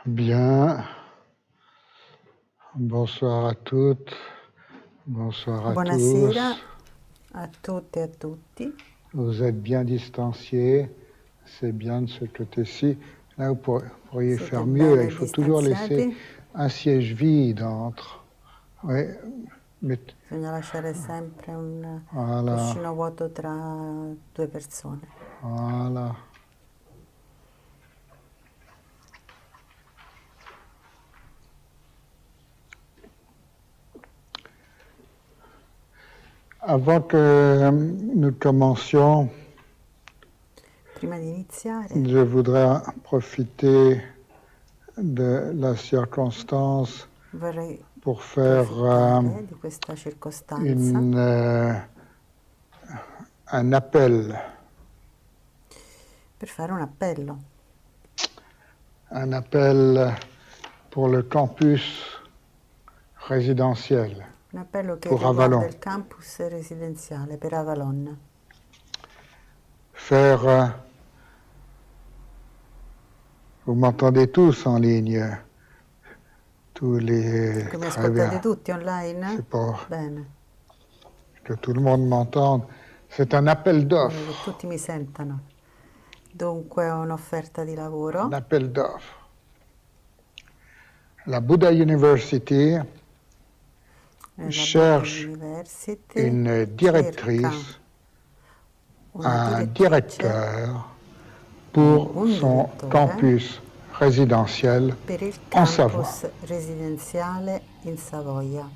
Bien. Bonsoir à toutes. Bonsoir à Buonasera tous. a tutte e a tutti. Vous êtes bien distanciés. C'est bien de ce côté-ci. Là, vous pourriez Siete faire mieux. bene Il faut toujours laisser distanziati. un siège vide entre. Oui. Bisogna lasciare sempre un Voilà. cuscino vuoto tra due persone. Voilà. Avant que nous commencions, Prima di iniziare je voudrais profiter de la circonstance vorrei pour faire approfittare di questa circostanza un appel. per fare un appello. Un appel pour le campus résidentiel. Un appello che Pour riguarda Avalon. il campus residenziale per Avalon. Faire... vous m'entendez tous en ligne? Tous les... Che mi Très ascoltate bien. tutti online? C'est pour Bene. que tout le monde m'entende. C'est un appel Voglio che d'offres. tutti mi sentano. Dunque è un'offerta di lavoro. Un appel d'offres. La Buddha University La cherche Buddha University une directrice, una un direttrice directeur pour un son direttore campus résidentiel per il en Savoie. campus residenziale in Savoia.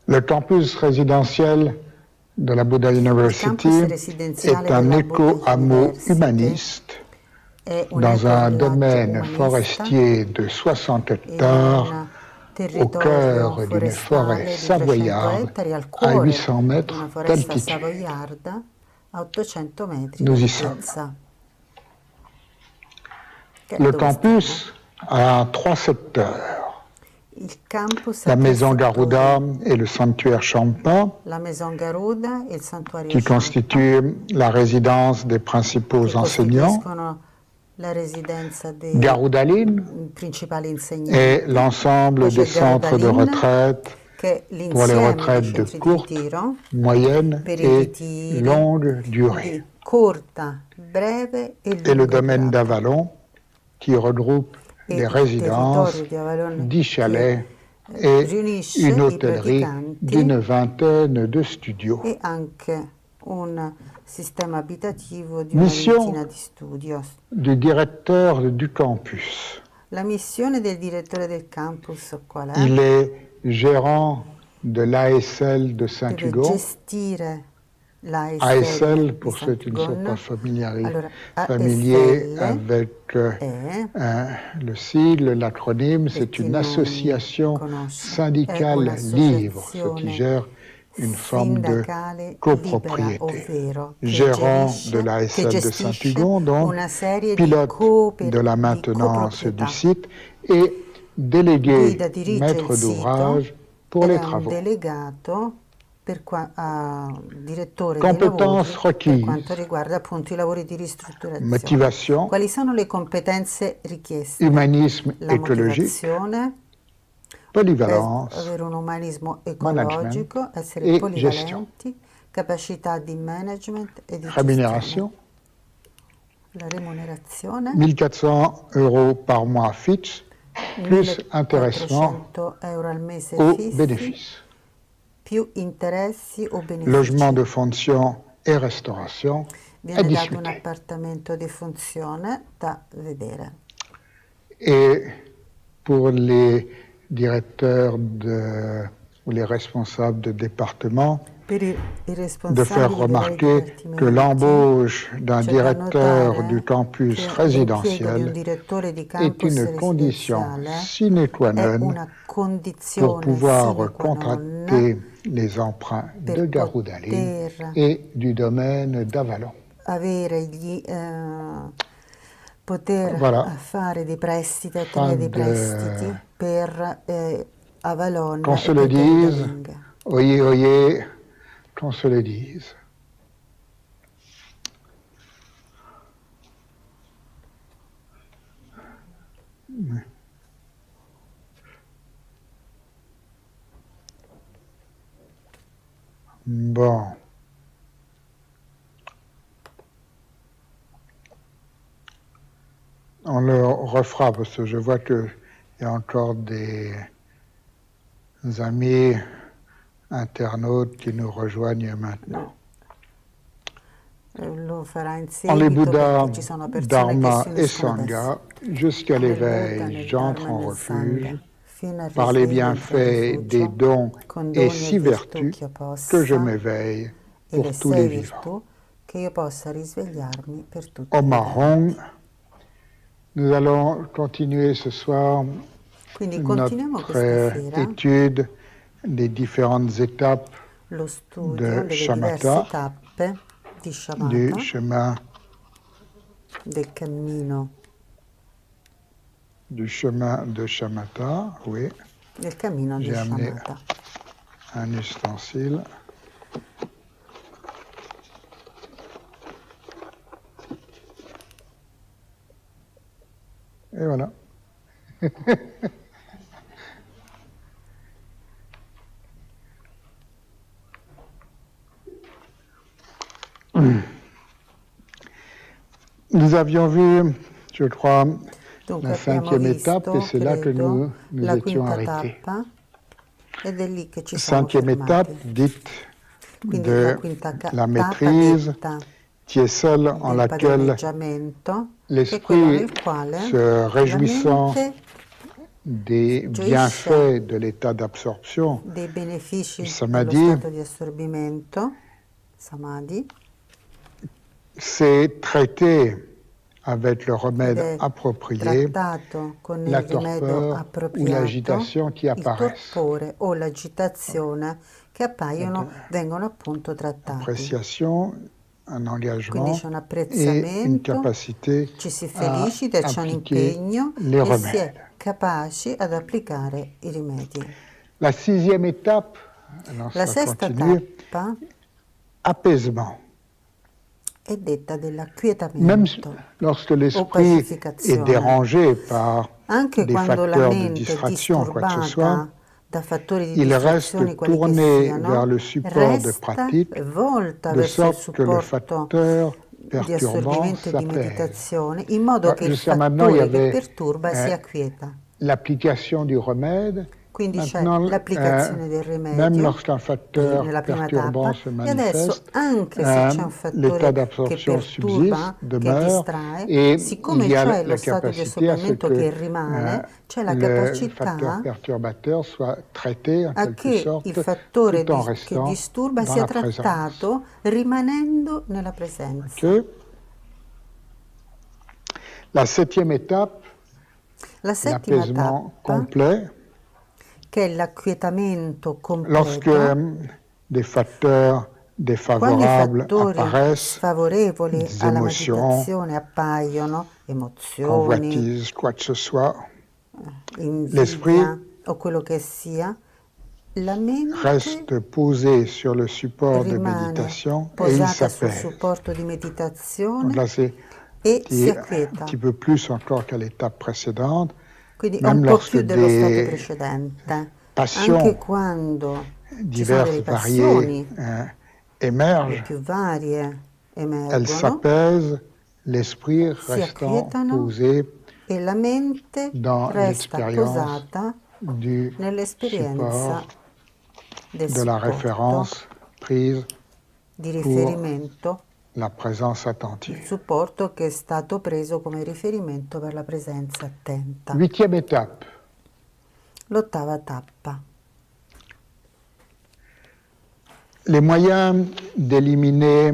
Le campus résidentiel de la Buddha University est un éco-hameau humaniste dans un domaine forestier de 60 hectares au cœur d'une forêt savoyarde à 800 mètres d'altitude. Nous y sommes. Le campus a 3 secteurs. La maison Garuda et le sanctuaire Champa, qui constituent la résidence des principaux enseignants. Garudaline et l'ensemble des centres de retraite pour les retraites de courte, moyenne et longue durée. Et le domaine d'Avalon, qui regroupe les résidences, 10 chalets et une hôtellerie d'une vingtaine de studios. Mission du directeur du campus. La missione del direttore del campus qual è? Il est gérant de l'ASL de Saint-Hugon. ASL, pour ceux qui ne sont pas familiers avec le sigle, l'acronyme, c'est une association syndicale libre, ce qui gère une forme de copropriété. Gérant de l'ASL de Saint-Hugon, donc pilote de la maintenance du site et délégué maître d'ouvrage pour les travaux. Compétences requises. Motivation. Quali sono le competenze richieste? Umanisme La écologique. Polyvalence. Avere un umanismo ecologico, essere polivalenti, capacità di management e di rémunération. La rémunération. 1 400 € par mois fixe, plus intéressement ou bénéfices. Più interessi o benefici. Logement de fonction et restauration à Viene dato un discuter. appartamento di funzione da vedere. Et pour les directeurs ou les responsables de département, de faire remarquer que l'embauche d'un directeur du campus résidentiel est une condition sine qua non pour pouvoir contracter les emprunts de Garudaline et du domaine d'Avalon. Poter fare dei prestiti, ottenere dei prestiti per Avalon. Qu'on se le dise, oyez, oyez, qu'on se le dise. on le refera parce que je vois qu'il y a encore des amis internautes qui nous rejoignent maintenant. Lo farà in En les seguito Bouddhas, perché ci sono persone che Dharma si et uniscono adesso. Sangha, jusqu'à Nel Buddha, l'éveil, nel j'entre Dharma e en nel refuge Sangha, fino al par les risveglio entro in bienfaits des rifugio, dons con et doni e six virtù vertus che io que je possa, m'éveille e le pour tous les 6 vivants. virtù che io possa risvegliarmi per tutti i Om viventi. Ahong, nous allons continuer ce soir Quindi continuiamo notre questa sera étude des différentes étapes lo studio de delle diverse Shamatha, tappe di du Shamatha, chemin del cammino de Shamatha, oui. del cammino di J'ai amené Shamatha. un ustensile. Et voilà. Nous avions vu, je crois, Dunque la abbiamo cinquième étape et visto, c'est là que nous la étions quinta arrêtés. tappa ed è lì che ci siamo Cinquième étape fermati. dite Quindi la de quinta la tappa maîtrise, detta qui est celle en del laquelle padroneggiamento, che è quello l'esprit, nel quale se la réjouissant mente des gioisce bienfaits de l'état d'absorption, dei du benefici dello samadhi, stato di assorbimento, samadhi, c'est traité avec le ed remède è approprié trattato con la il rimedio torpeur ou appropriato, l'agitation qui il apparaissent. torpore o l'agitazione che appaiono, vengono appunto trattati. Appréciation, un Quindi engagement c'è un et une apprezzamento, capacité ci si à felicita, c'è un appliquer impegno les e si remèdes. è capaci ad applicare i rimedi. La sixième étape, alors La ça sesta continue, tappa apaisement. è detta Même dell'acquietamento lorsque o l'esprit est pacificazione. dérangé par Anche des quando la facteurs de mente è distraction, quoi que ce soit, disturbata da fattori di il distrazione reste quali che tourné vers siano, le support de resta pratique, volta de verso il sorte que le supporto facteur di perturbant assorbimento e di s'apaise. meditazione, in modo che il Jusqu'à maintenant, il y fattore che avait perturba si acquieta. l'application du remède. Quindi c'è Maintenant, l'applicazione del même rimedio lorsqu'un facteur nella prima perturbant tappa se e adesso manifeste, anche se c'è un l'état fattore che d'absorption subsiste, perturba, che demeure, distrae, et siccome il y a c'è lo la stato di capacité à ce assorbimento que che rimane, c'è la le facteur capacità perturbateur soit traité en a quelque che il sorte fattore tout en che restant disturba dans sia la présence. trattato rimanendo nella presenza. Ok. La septième étape, La settima l'apaisement tappa, complet, che è l'acquietamento lorsque completo, des facteurs quando i défavorables fattori apparaissent, sfavorevoli des alla émotions, meditazione appaiono, emozioni, convoitises, quoi que ce soit, l'esprit invidia o quello che sia, la mente reste posé sur le support de rimane méditation et il posata sul s'apaise. supporto di Donc meditazione là, c'est e si un acquieta. petit peu plus encore qu'à l'étape précédente, Quindi è un même po' lorsque più dello stato des precedente. passions Anche quando ci sono delle diverses, variées passioni, le émergent, più varie elles emergono, s'apaisent, l'esprit si restant acquietano posé e la mente dans resta l'expérience posata du nell'esperienza support, del de la supporto référence prise di pour riferimento, la présence il attentive. supporto che è stato preso come riferimento per la presenza attenta. Huitième étape, L'ottava tappa. les moyens d'éliminer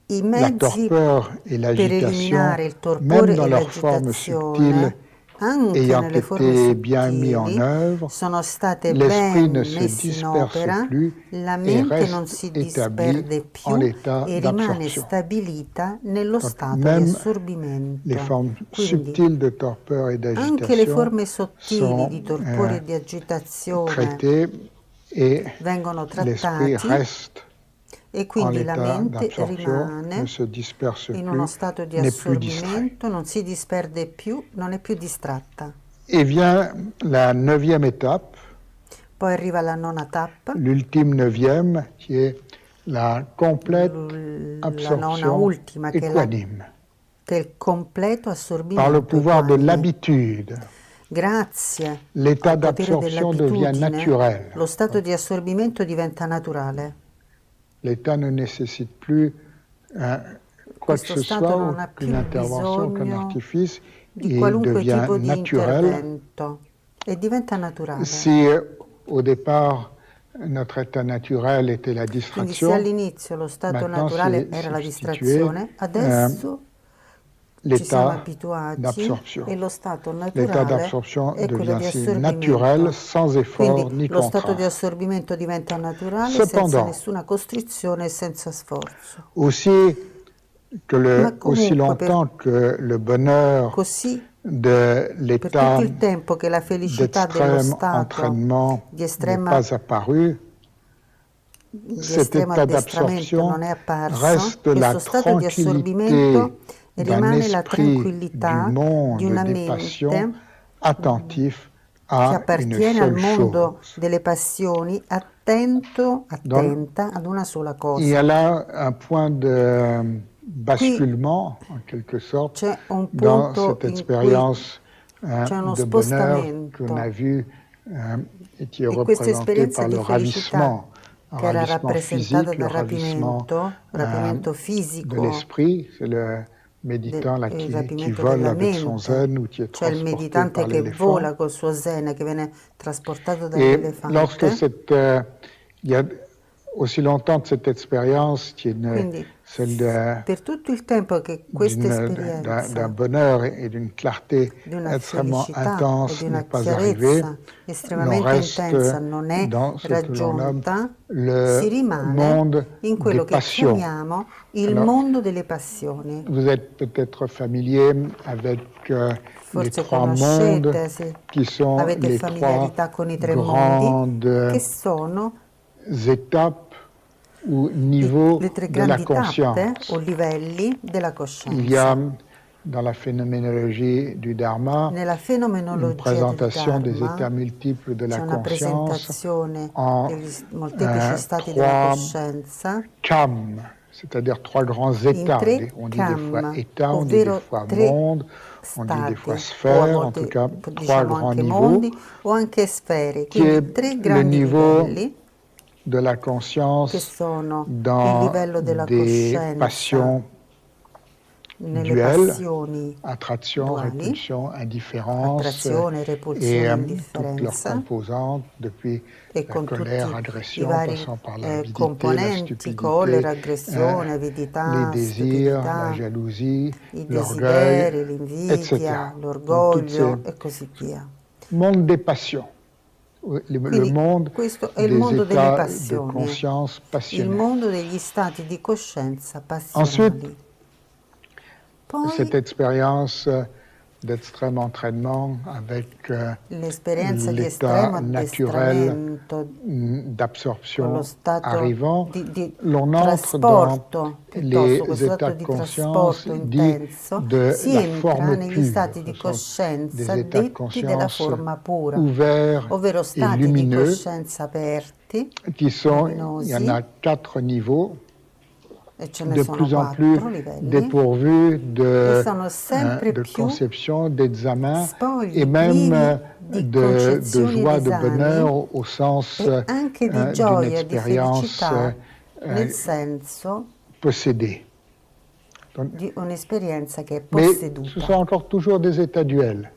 I la mezzi torpeur et per l'agitation, eliminare il même torpore dans e leur forme subtile, l'agitazione, anche ayant nelle forme été bien mis en sottili, œuvre, sono state l'esprit ne ben se messi in disperse opera, plus la et mente non reste si établi disperde en più état e rimane d'absorption. stabilita nello Donc stato di même les assorbimento. formes Quindi subtiles de torpeur et anche le d'agitation forme sottili sont di torpore e di agitazione traitées et vengono l'esprit trattati reste e en quindi la l'état mente d'absorption, ne rimane se disperse in uno plus, stato di n'est plus distrait. assorbimento, non si disperde più, non è più distratta. Et vient la neuvième étape, Poi arriva la nona tappa, l'ultime neuvième, qui est la complète la nona absorption ultima, che è équanime. che il completo par le assorbimento pouvoir de equanime. l'habitude, Grazie l'état al potere d'absorption devient dell'abitudine, naturel. lo stato di assorbimento diventa naturale. L'état ne nécessite plus quoi que Questo ce stato soit, non ha aucune più intervention, aucun bisogno artifice, di il qualunque devient tipo di naturel. intervento e diventa naturale. Si au départ notre état naturel était la Quindi se distraction, all'inizio lo stato maintenant naturale c'est era la substitué distrazione, adesso ci siamo l'état abituati d'absorption. e lo stato L'état naturale d'absorption è quello devient di ainsi naturel, assorbimento. sans effort Quindi ni lo stato di contrainte. assorbimento diventa naturale senza Cependant, nessuna costrizione e senza sforzo. aussi, Ma aussi comunque, longtemps que le bonheur così, de per l'état tutto il tempo che la felicità dello d'extrême stato entraînement di n'est pas apparu, cet estremo état addestramento d'absorption non è apparso, reste la questo stato di tranquillité assorbimento d'un rimane la esprit du tranquillità di monde una des passions mente attentif che à une appartiene al seule mondo chose. delle passioni, attenta ad una sola Il y a cosa. là un point de Qui basculement, en quelque sorte, c'è un dans punto cette in cui expérience c'è uno de bonheur qu'on a spostamento vu et qui est e questa représenté esperienza par di le felicità ravissement, un che era ravissement rappresentata physique, le dal ravissement rapimento de fisico, l'esprit, c'est le méditant là il qui rapimento vole della avec son mente, zen ou qui est cioè il transporté meditante par che l'éléphant. vola col suo zen, che viene trasportato Et lorsque dall'elefante. il y a aussi longtemps de cette expérience qui est Quindi celle per tutto il tempo che questa esperienza d'un bonheur et d'une clarté di una extrêmement felicità e intense di n'est una pas arrivée, chiarezza l'on estremamente reste intensa non è dans ce que l'on nomme raggiunta, si le rimane monde in des quello che passions. chiamiamo il Alors, mondo delle passioni. vous êtes peut-être familier avec les Forse trois mondes conoscete, se qui sont avete les trois familiarità con i tre mondi, che grandes sono étapes ou niveaux le tre de la grandi tappe o conscience. livelli della Il y a coscienza. dans la phénoménologie du Dharma Nella une fenomenologia del présentation des Dharma états multiples de c'è la una conscience presentazione en degli molteplici stati della trois coscienza kam, c'est-à-dire trois grands in états. tre On dit des fois kam, états, on dit des ovvero fois tre monde, on dit des fois stati, o a sphères, en tout volte cas trois diciamo grands anche niveaux, mondi o anche sfere, qui est quindi tre le grandi niveau livelli de la che conscience sono il dans livello della des coscienza passions nelle duelles, passioni attraction, duali, répulsion, indifférence attrazione, et repulsione, toutes leurs indifferenza, composantes, depuis e la con colère, tutti i agression, vari passant par l'avidité, la componenti, collera, stupidité, aggressione, les avidità, désirs, la stupidità, jalousie, i l'orgueil, desideri, etc. l'invidia, Donc toutes ces l'orgoglio e così via. mondes des passions, le Quindi monde questo è il des mondo delle états de passioni, conscience il passionnels. mondo degli stati di coscienza Ensuite, passionali. cette Poi expérience d'extrême entraînement avec l'esperienza di l'état estremo naturel addestramento con d'absorption lo stato arrivant, di l'on entre dans trasporto, les piuttosto questo états stato de di conscience trasporto dits intenso, de si la entra forme negli pure. stati Ce di sont coscienza des états de detti della conscience forma pura, ouverts ovvero et stati di lumineux coscienza aperti, qui sont, il y en a luminosi, 4 niveaux, e ce ne de sono plus en plus 4 livelli, dépourvus e sono sempre de più conception, d'examen spogli, et même privi di de concezioni ed joie, de bonheur esami au sens e anche di d'une gioia, di expérience felicità, nel senso possédée. di un'esperienza che è Mais ce posseduta. sont encore toujours des états duels.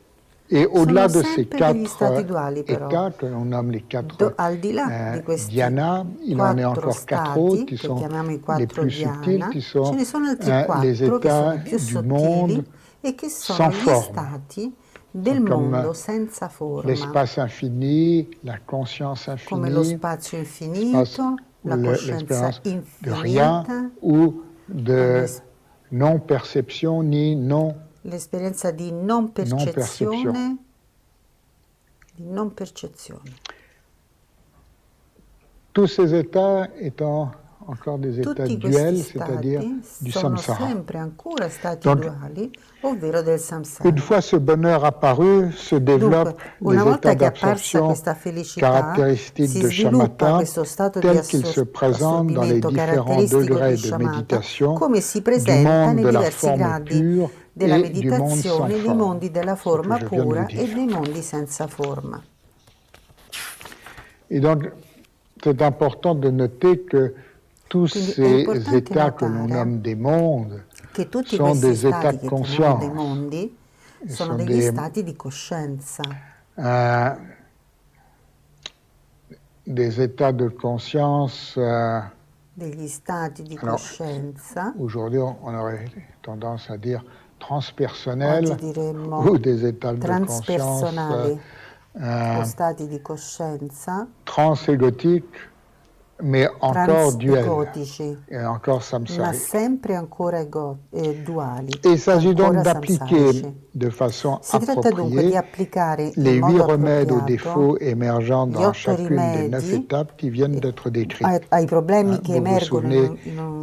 Et au-delà Sono de ces sempre degli stati 4 duali, però. états, que l'on nomme les 4 Al di là di questi dhyana, il en est 4 encore 4 autres stati, qui che sont chiamiamo i les 4 plus subtils, dhyana, qui ce sont ne sono altri les 4 che sono états i più du monde sottili e che sono sans gli forme. stati del Comme mondo senza forma, l'espace infini, la conscience come lo infinie, spazio infinito, la coscienza l'expérience de rien infinita, ou de non-perception ni l'esperienza di non non-perception. percezione, Tous ces états étant encore des états Tutti duels, questi c'est-à-dire stati du sono samsara. sempre ancora stati Donc, duali, ovvero del samsara. une fois ce bonheur apparu, se développent Dunque, una les volta états che è apparsa d'absorption questa felicità, caractéristiques si de sviluppa shamatha, questo stato di tels qu'ils se présentent dans les assorbimento différents caratteristico di degrés de shamatha, méditation come si du presenta monde nei de la diversi forme gradi pure della et du monde sans meditazione, dei forme, mondi della ce que forma je viens de vous pura e dire. dei mondi senza forma. Et donc, c'est important de noter que tous Quindi è ces importante états que l'on notare nomme des mondes che tutti sont questi des états stati de che chiamiamo dei conscience. mondi Ils sono sont degli stati di coscienza. Des états de conscience. Degli stati di Alors, coscienza. aujourd'hui, on aurait tendance à dire Oggi transpersonnels diremmo ou des états de conscience transpersonali o stati di coscienza, transégotiques, mais encore duels transegotici, et encore ma samsariques. sempre ancora duali, Et il s'agit donc ancora d'appliquer samsarici. de façon Si tratta dunque di appropriée applicare in les 8 modo remèdes aux appropriato défauts émergents gli dans 8 chacune des 9 rimedi étapes qui viennent d'être décrites. ai problemi che Vous vous emergono souvenez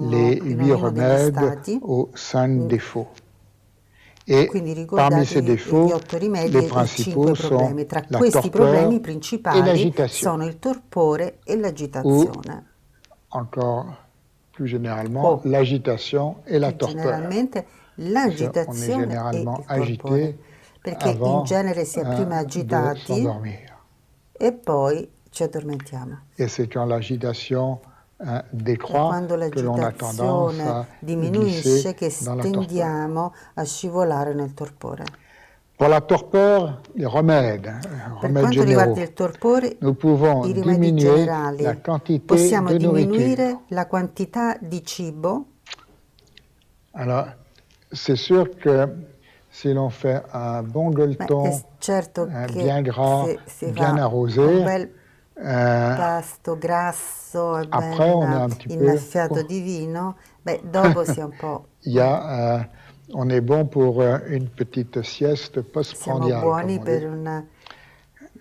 les in 8 ognuno degli remèdes stati. aux 5 défauts. Et Quindi parmi ces ricordatevi gli défauts, 8 rimedi les e i 5 principaux sont problemi. Tra la questi problemi torpeur et principali l'agitation, sono il torpore e ou l'agitazione. encore plus généralement O l'agitation et la più torpeur. generalmente Parce qu'on est l'agitazione e généralement il torpore, agité perché in avant genere si è prima de agitati s'endormir. e poi ci addormentiamo. Et c'est quand l'agitation È décroît quando que l'on a tendance l'agitazione à glisser diminuisce che dans la torpeur. tendiamo a scivolare nel torpore. Pour la torpeur, les remèdes, Per remèdes quanto généraux, riguarda il torpore, nous pouvons i rimedi diminuer la generali, quantité possiamo de nourriture. diminuire la quantità di cibo. Alors, c'est sûr que si l'on fait un bon gueuleton È certo bien che gras, se si bien fa un arrosé, bel pasto grasso e après on est ben un petit peu... innaffiato di vino, dopo si è un po'... on est bon pour une petite sieste Siamo postprandiale, comme buoni on per dit. una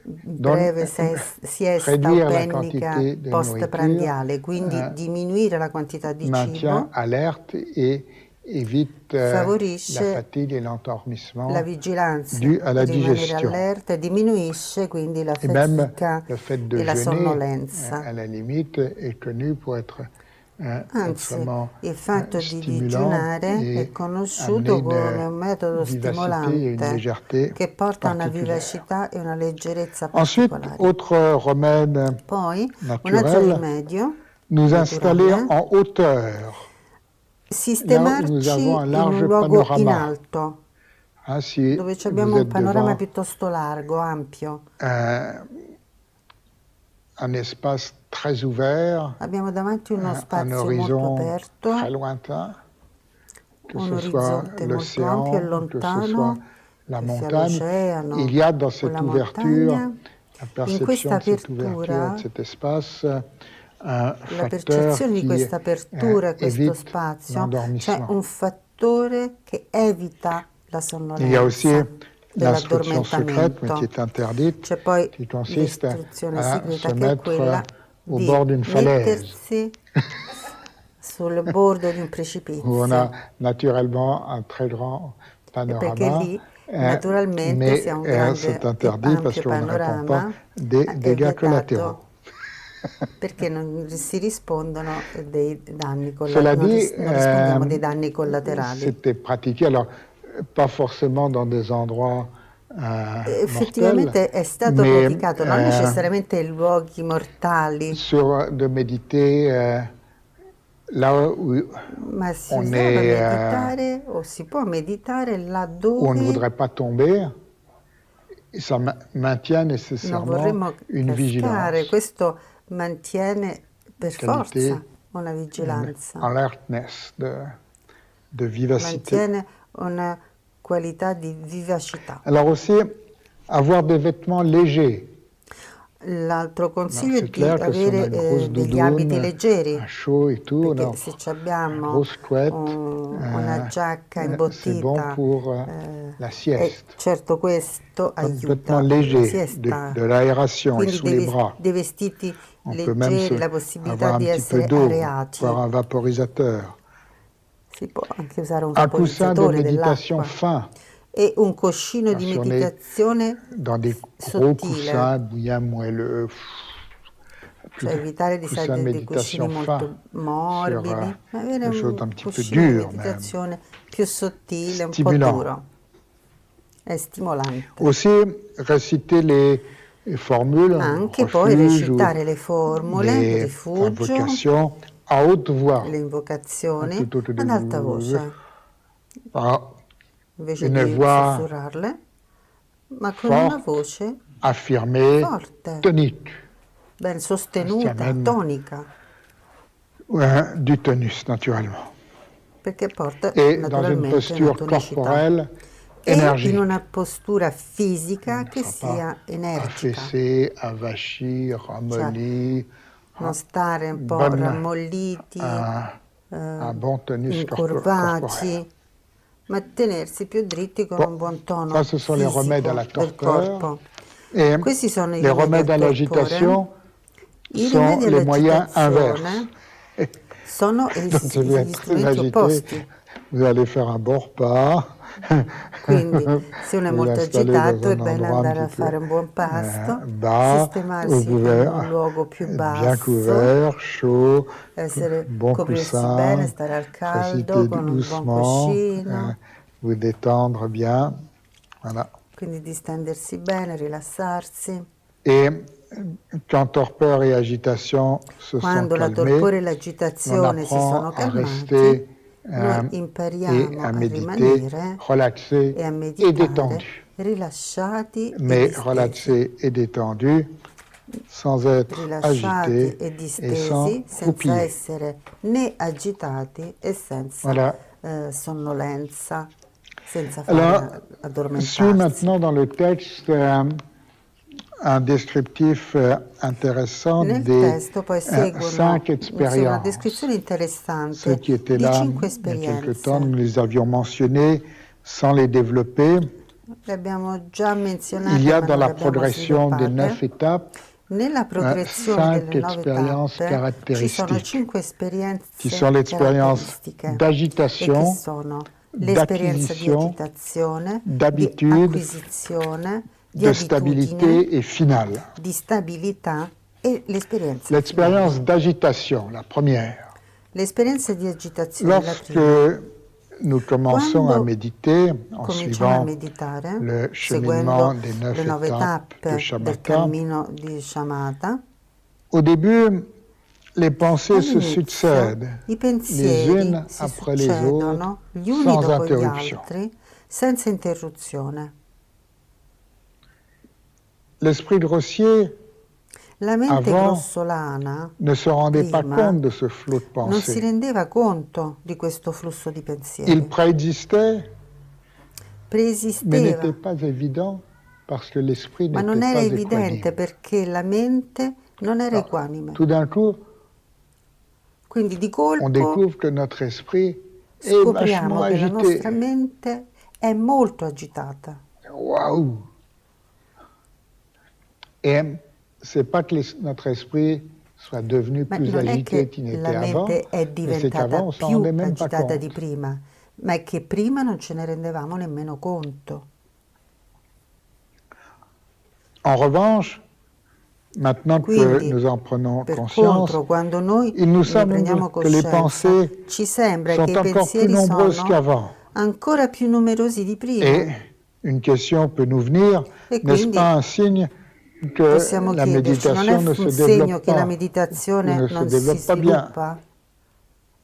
Donc, breve siesta o réduire la pennica quantité de nourriture postprandiale, quindi diminuire la quantità di maintient cibo alerte et évite la favorisce fatigue et la l'endormissement vigilanza, dû à la rimanere digestion. allerta e diminuisce quindi la Et même fatica le fait de e la jeûner, sonnolenza. à la limite, est connu pour être Anzi, extrêmement il fatto di stimulant digiunare è et conosciuto amener come un une metodo vivacité et une stimolante légèreté che porta a una particulière. vivacità e una leggerezza Ensuite, particolari. autre remède Poi, un altro naturel, rimedio nous installer naturale, en hauteur, là où nous avons un sistemarci in un large luogo in panorama. alto, Si dove vous abbiamo un êtes panorama devant piuttosto largo, ampio. un espace très ouvert, Abbiamo davanti uno un spazio molto horizon aperto, très lointain, que un ce soit orizzonte molto ampio e l'océan, que ce soit lontano, la che sia montagne. l'oceano Il y a dans o cette la ouverture, montagna. la In perception questa de cette ouverture, de apertura, cet espace, un la facteur percezione di qui questa apertura e questo évite spazio, c'è l'endormissement. un fattore che evita la Il y a aussi sonnolenza l'instruction secrète, mais qui dell'addormentamento. est interdite, C'è poi qui consiste l'istruzione à segreta se che è mettre quella au bord di d'une falaise, mettersi sul bordo di un où on a precipizio, naturellement un très grand perché panorama, lì naturalmente si ha un mais c'est grande e interdit parce ampio qu'on ne répond pas panorama, des è dégâts collatéraux. vietato perché non si rispondono dei danni Cela non dit, rispondiamo dei danni collaterali. c'était pratiqué, alors pas forcément dans des endroits mortels, Effettivamente è stato mais praticato non necessariamente in luoghi mortali, de méditer là où ma si on usava est, meditare o si può meditare où on ne laddove voudrait pas tomber, et ça maintient non nécessairement vorremmo une cascare. vigilance, Questo mantiene per qualité, forza una une vigilanza, alertness, de vivacité. mantiene una qualità di vivacità. Alors aussi, avoir des vêtements légers. L'altro consiglio è c'est di clair que si on a avere une grosse degli abiti doudoune, leggeri, un chaud et tout, perché non, se ci une abbiamo grosse couette, una giacca c'est bon imbottita, pour la e sieste. certo questo Complètement aiuta la léger, siesta. de l'aération et Quindi sous les bras. dei vestiti On peut même leggeri, la possibilità avoir un di petit peu essere d'eau, areati. voire un vaporisateur. Si può anche usare un Un coussin de vaporizzatore méditation dell'acqua fin, e un cuscino di si on est meditazione dans des gros sottile, coussins bien moelleux, cioè evitare di coussin de usare dei cuscini méditation fin molto sur morbidi, ma avere quelque chose un d'un petit peu cuscino di dur même, meditazione più sottile, un po' stimulant. duro. È stimolante. Aussi, réciter les formules, Anche poi refuge ou recitare le formule, rifugio, invocations à haute voix, le invocazioni tout autour ad alta de voce, invece une di voix sussurrarle, ma con una forte, voce affirmée, forte, tonique. ben Ça se tient sostenuta, même tonica, du tonus, naturellement. perché porta Et dans une naturalmente una posture tonicità. corporelle E in énergique. una postura fisica On ne che sera sia pas energica, affaissé, avachi, ramolli. non stare un po' Bonne, rammolliti, un bon tonus corporel. incurvati, ma tenersi più dritti con un buon tono Ça, ce sont les remèdes à la fisico del torpeur. corpo. Et Questi sono i les rimedi remèdes à al torpore. l'agitation I sont rimedi les moyens inverses. all'agitazione sono Donc, si vous êtes gli très strumenti agité, opposti. vous allez faire un bon repas. Quindi se uno è Vous molto installez dans agitato è un bene endroit un andare a petit peu fare un buon pasto, bas, vous sistemarsi pouvez in un luogo più bien basso, couvert, chaud, bon coprirsi bene, coussin, stare al caldo réciter con un buon doucement, cuscino, vous détendre bien. Voilà. quindi distendersi bene, rilassarsi. Et quand torpeur et agitation se sont Quando la calmés, torpore e on l'agitazione si apprend sono à calmati, rester noi et impariamo à a méditer rimanere relaxé e a et meditare détendu. rilasciati e Mais distesi. relaxé et détendu, sans être Rilasciati agité e et distesi, sans senza roupiller. essere né agitati e senza Voilà. sonnolenza, senza Alors, fare suit addormentarsi. maintenant dans le texte un descriptif intéressant Nel des testo poi 5 c'è una descrizione expériences. Ceux interessante qui étaient di là 5 il y a quelque temps, esperienze. nous les avions mentionnés sans les développer. Le abbiamo già Il y menzionate a ma dans non la le abbiamo progression des 9 sviluppate. étapes Nella progressione 5 delle 9 expériences tappe ci sono caractéristiques 5 qui esperienze sont l'expérience caratteristiche e che d'agitation, sono l'esperienza di d'acquisition, agitazione, di d'habitude, acquisizione, di de abitudine, stabilité et finale. di stabilità e l'esperienza L'expérience finale. d'agitation, la première. L'esperienza di agitazione, la Lorsque prima. nous commençons à Quando méditer en cominciamo a suivant meditare, le seguendo cheminement des le 9 9 étapes de tappe del Shamatha, cammino di Shamatha, au début, les pensées se all'inizio succèdent i les pensieri unes si après les autres succedono gli uni sans dopo gli interruption. altri senza interruzione. L'esprit grossier, La mente avant, grossolana ne se rendait pas prima compte de ce flot de non si pensées. rendeva conto di questo flusso di Il pensieri, préexistait, mais preesisteva, n'était pas évident parce que l'esprit ma non n'était era pas evidente équanime. perché la mente non era Alors, equanime. tout d'un coup, Quindi di on colpo découvre que notre esprit est vachement scopriamo che la nostra agité. mente è molto agitata. Waouh! Et c'est pas que notre esprit soit devenu Ma plus non è agité che qu'il n'était la avant, mente è mais c'est diventata qu'avant, on s'en più rendait même pas agitata di compte. prima, ma è che prima non ce ne rendevamo nemmeno conto. En revanche, maintenant que Quindi, nous en prenons per conscience, contro, quando noi il nous ne semble prendiamo que les coscienza, pensées ci sembra sont che i encore plus pensieri nombreuses sono qu'avant. ancora più numerosi di prima. Et une question peut nous venir, E n'est-ce quindi pas un signe que possiamo la chiederci, non è méditation ne se un segno développe che la pas ou meditazione ne se non si développe pas bien? sviluppa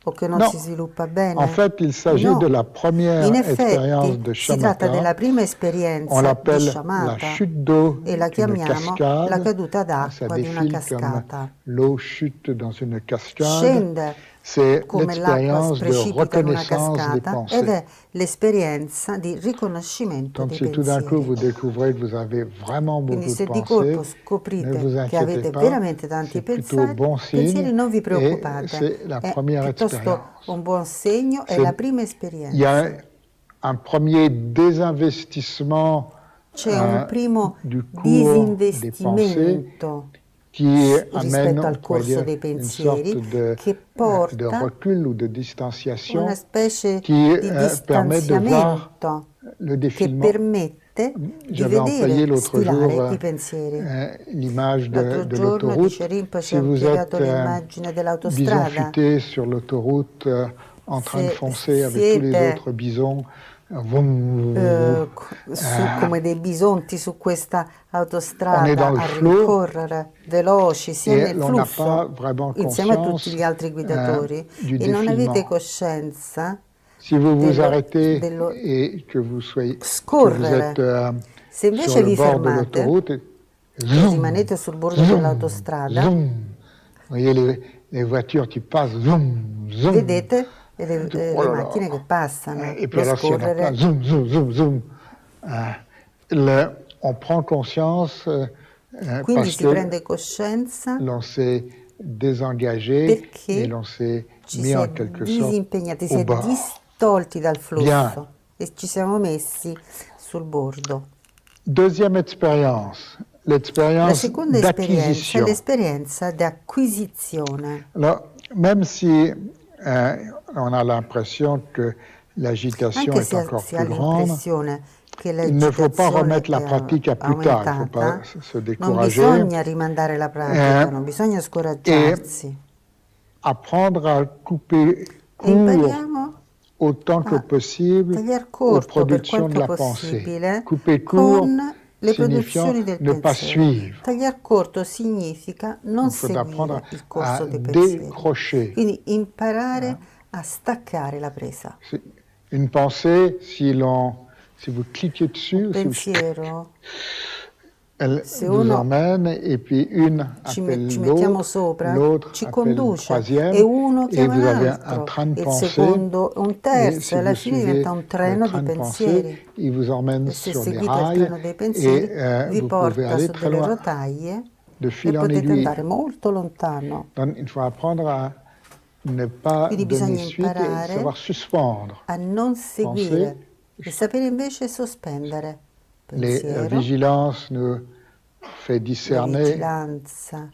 o che non Non. si sviluppa En bene? fait, il s'agit No, de la in première expérience effetti de si tratta Shamatha. della prima On esperienza di l'appelle la Shamatha chute d'eau e la d'une chiamiamo la cascade. caduta Ça d'acqua di una défile comme cascata. l'eau chute dans une cascade. Scende c'est come l'acqua l'expérience de precipita in una reconnaissance des cascata, ed pensées. è l'esperienza di riconoscimento Donc dei si tout d'un coup pensieri. vous découvrez que vous avez vraiment Quindi beaucoup de se di pensées, colpo ne scoprite vous che inquiétez avete pas, veramente tanti c'est plutôt bon pensieri, signe non vi et preoccupate, c'est la è première piuttosto expérience. un buon segno, è C'est- la prima Il y esperienza. a un premier désinvestissement C'è un primo du cours des pensées disinvestimento qui amène, rispetto on al pourrait corso dire, dei une sorte pensieri che de porta recul ou de una distanciation specie qui di permet de voir distanziamento le che défilement. permette di J'avais employé vedere l'autre jour sfilare i pensieri. l'image L'altro de giorno, dice l'autoroute. Rinpoche, Si ha vous impiegato êtes l'immagine bison dell'autostrada. futé sur l'autoroute en train de Se foncer avec tous les siete autres bisons, vroom, come dei bisonti su questa on est autostrada dans le a flot rincorrere veloci sia et nel l'on n'a pas flusso vraiment insieme a tutti conscience gli altri guidatori du e non avete défilement. coscienza Si vous vous dello arrêtez et que vous êtes scorrere. Se sur invece le vi bord de fermate l'autoroute, e zoom, rimanete sul bordo zoom, dell'autostrada, zoom. Vous voyez les voitures qui passent, zoom, zoom. vedete Oh le là là. macchine che passano, Et puis lo alors s'il y en a plein, scorrere. zoom, zoom, zoom, zoom. On prend conscience Quindi parce si que prende coscienza l'on s'est désengagé et perché l'on s'est ci mis si en è quelque sorte disimpegnati, si au è bord. distolti dal Bien. flusso e ci siamo messi sul bordo. Deuxième expérience, La l'expérience seconda esperienza è d'acquisition. l'esperienza di acquisizione. Alors, même si on a l'impression que l'agitation Anche est encore si ha plus grande, l'impressione che il ne faut pas l'agitazione remettre la è pratique à plus tard, il ne faut pas aumentata, se non décourager. bisogna rimandare la pratica, non bisogna Et scoraggiarsi. apprendre à couper E court impariamo autant que a possible tagliar aux corto per productions de quanto la pensée. possibile Couper court con le signifiant produzioni del ne pas pensiero. suivre. Tagliar corto significa non Il faut apprendre seguire il à corso dei pensieri. décrocher. Quindi imparare a staccare la presa. Une pensée, si vous cliquez dessus, Un pensiero, elle se vous uno emmène et puis une ci appelle mettiamo l'autre, sopra, l'autre ci appelle le conduce troisième e uno et chiama vous avez un l'altro, train de il pensée secondo un et terzo si e alla vous fine suivez diventa un le treno di train de pensieri. pensée, il vous emmène E se sur des seguite il rails treno dei et pensieri vi vous pouvez porta aller su très delle loin, rotaie de e fil en potete aiguille. andare molto lontano. Donc il faut apprendre à ne pas Quindi donner bisogna suite et imparare savoir suspendre. a non seguire e sapere invece sospendere. La Pensiero, vigilance nous fait la discerner, vigilanza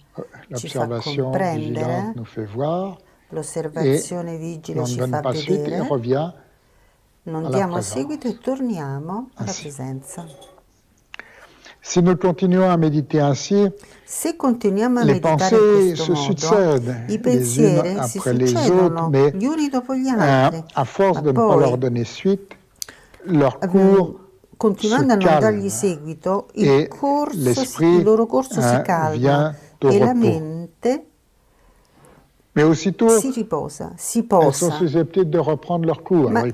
ci fa l'observation vigilante comprendere, nous fait voir, et l'osservazione vigile l'on ne ci donne fa pas suite et vedere, revient non alla diamo présence. seguito e torniamo alla Ainsi. presenza. Si nous continuons à méditer ainsi, Se continuiamo a les meditare in pensées questo se modo, succèdent i les unes pensieri si après les autres, succedono mais gli uni dopo gli altri, à force ma de ne pas leur poi donner suite, leur cours continuando a se non dargli calme seguito, et il l'esprit loro corso si calma vient au e la repos. mente Mais aussitôt, si riposa, si elles sont posa. susceptibles de reprendre leur cours. Ma Alors,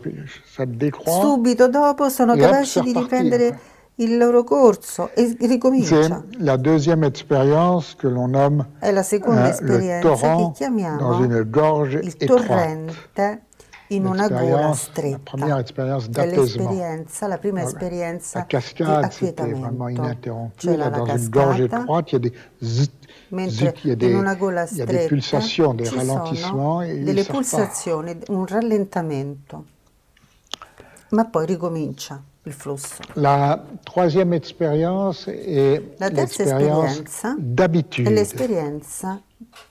ça décroît. subito dopo sono Et hop, capaci c'est di reparti, riprendere après. il loro corso e C'est ricomincia. la deuxième expérience que l'on nomme È la seconda le esperienza che torrent dans chiamiamo une gorge il étroite. torrente in una gola La stretta. première expérience È d'apaisement. l'esperienza, la prima Alors, esperienza La di cascade, c'était vraiment acquietamento. ininterrompu. C'è Là, la dans une gorge cascata, étroite, il y a des zut, mentre zut, in una gola il y a des stretta pulsations, des ci ralentissements, sono et delle ça repart. pulsazioni, un rallentamento, ma poi ricomincia il flusso. La troisième expérience est La terza l'expérience esperienza è d'habitude. l'esperienza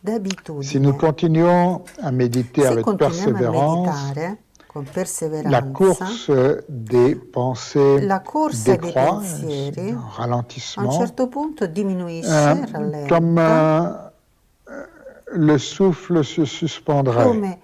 d'abitudine. Si nous continuons à méditer Se avec continuiamo a persévérance, meditare con la perseveranza, course des pensées la corsa dei décroît, pensieri un a un ralentissement, certo punto diminuisce, comme rallenta, le souffle se suspendrait, come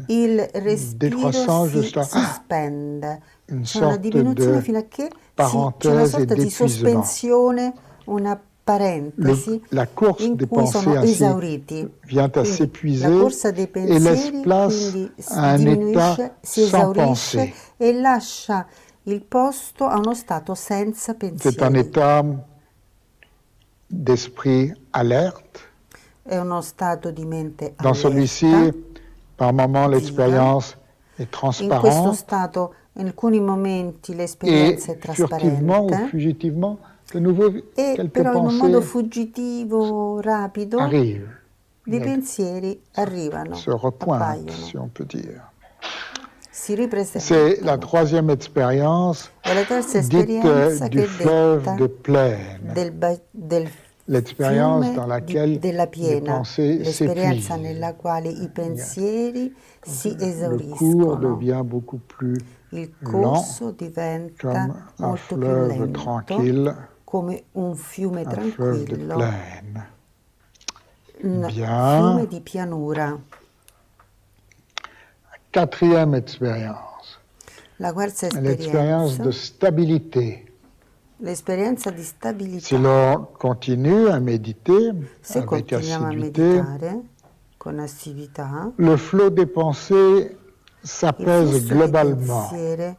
il respiro décroissant si jusqu'à sospende. une C'è una sorte diminuzione de fino a che c'è una parenthèse et sorta di d'épuisement. sospensione, una parentesi La course in des cui pensées sono ainsi esauriti. vient à Quindi la s'épuiser corsa dei et laisse pensieri place quindi à un diminuisce, état si sans esaurisce pensée. e lascia il posto a uno stato senza C'est un pensieri. état d'esprit alerte. È uno stato di mente Dans allerta. celui-ci, Par moments, Dio. l'expérience est In questo transparente stato, in alcuni momenti et l'esperienza è furtivement ou trasparente fugitivement, de nouveau e quelques però in un modo pensées fuggitivo, rapido, arrivent, dei pensieri arrivano, se repointent, appaiono, si on peut dire. si C'est la ripresentano. troisième expérience È la terza dite esperienza du che è fleuve detta de plaine, del l'expérience dans fiume laquelle della les piena, pensées l'esperienza s'épuisent. nella quale i pensieri si Le cours esauriscono. devient beaucoup plus Il lent, corso diventa comme un molto più fleuve lento, tranquille, come un fiume un fleuve de tranquillo, plaine. un Bien. fiume di pianura. Quatrième expérience, La quarta l'expérience de esperienza, stabilité. l'esperienza di Si stabilità. l'on continue à méditer Se avec continuiamo a assiduité, meditare con assiduità, le flot des pensées il s'apaise flusso di globalement. pensiero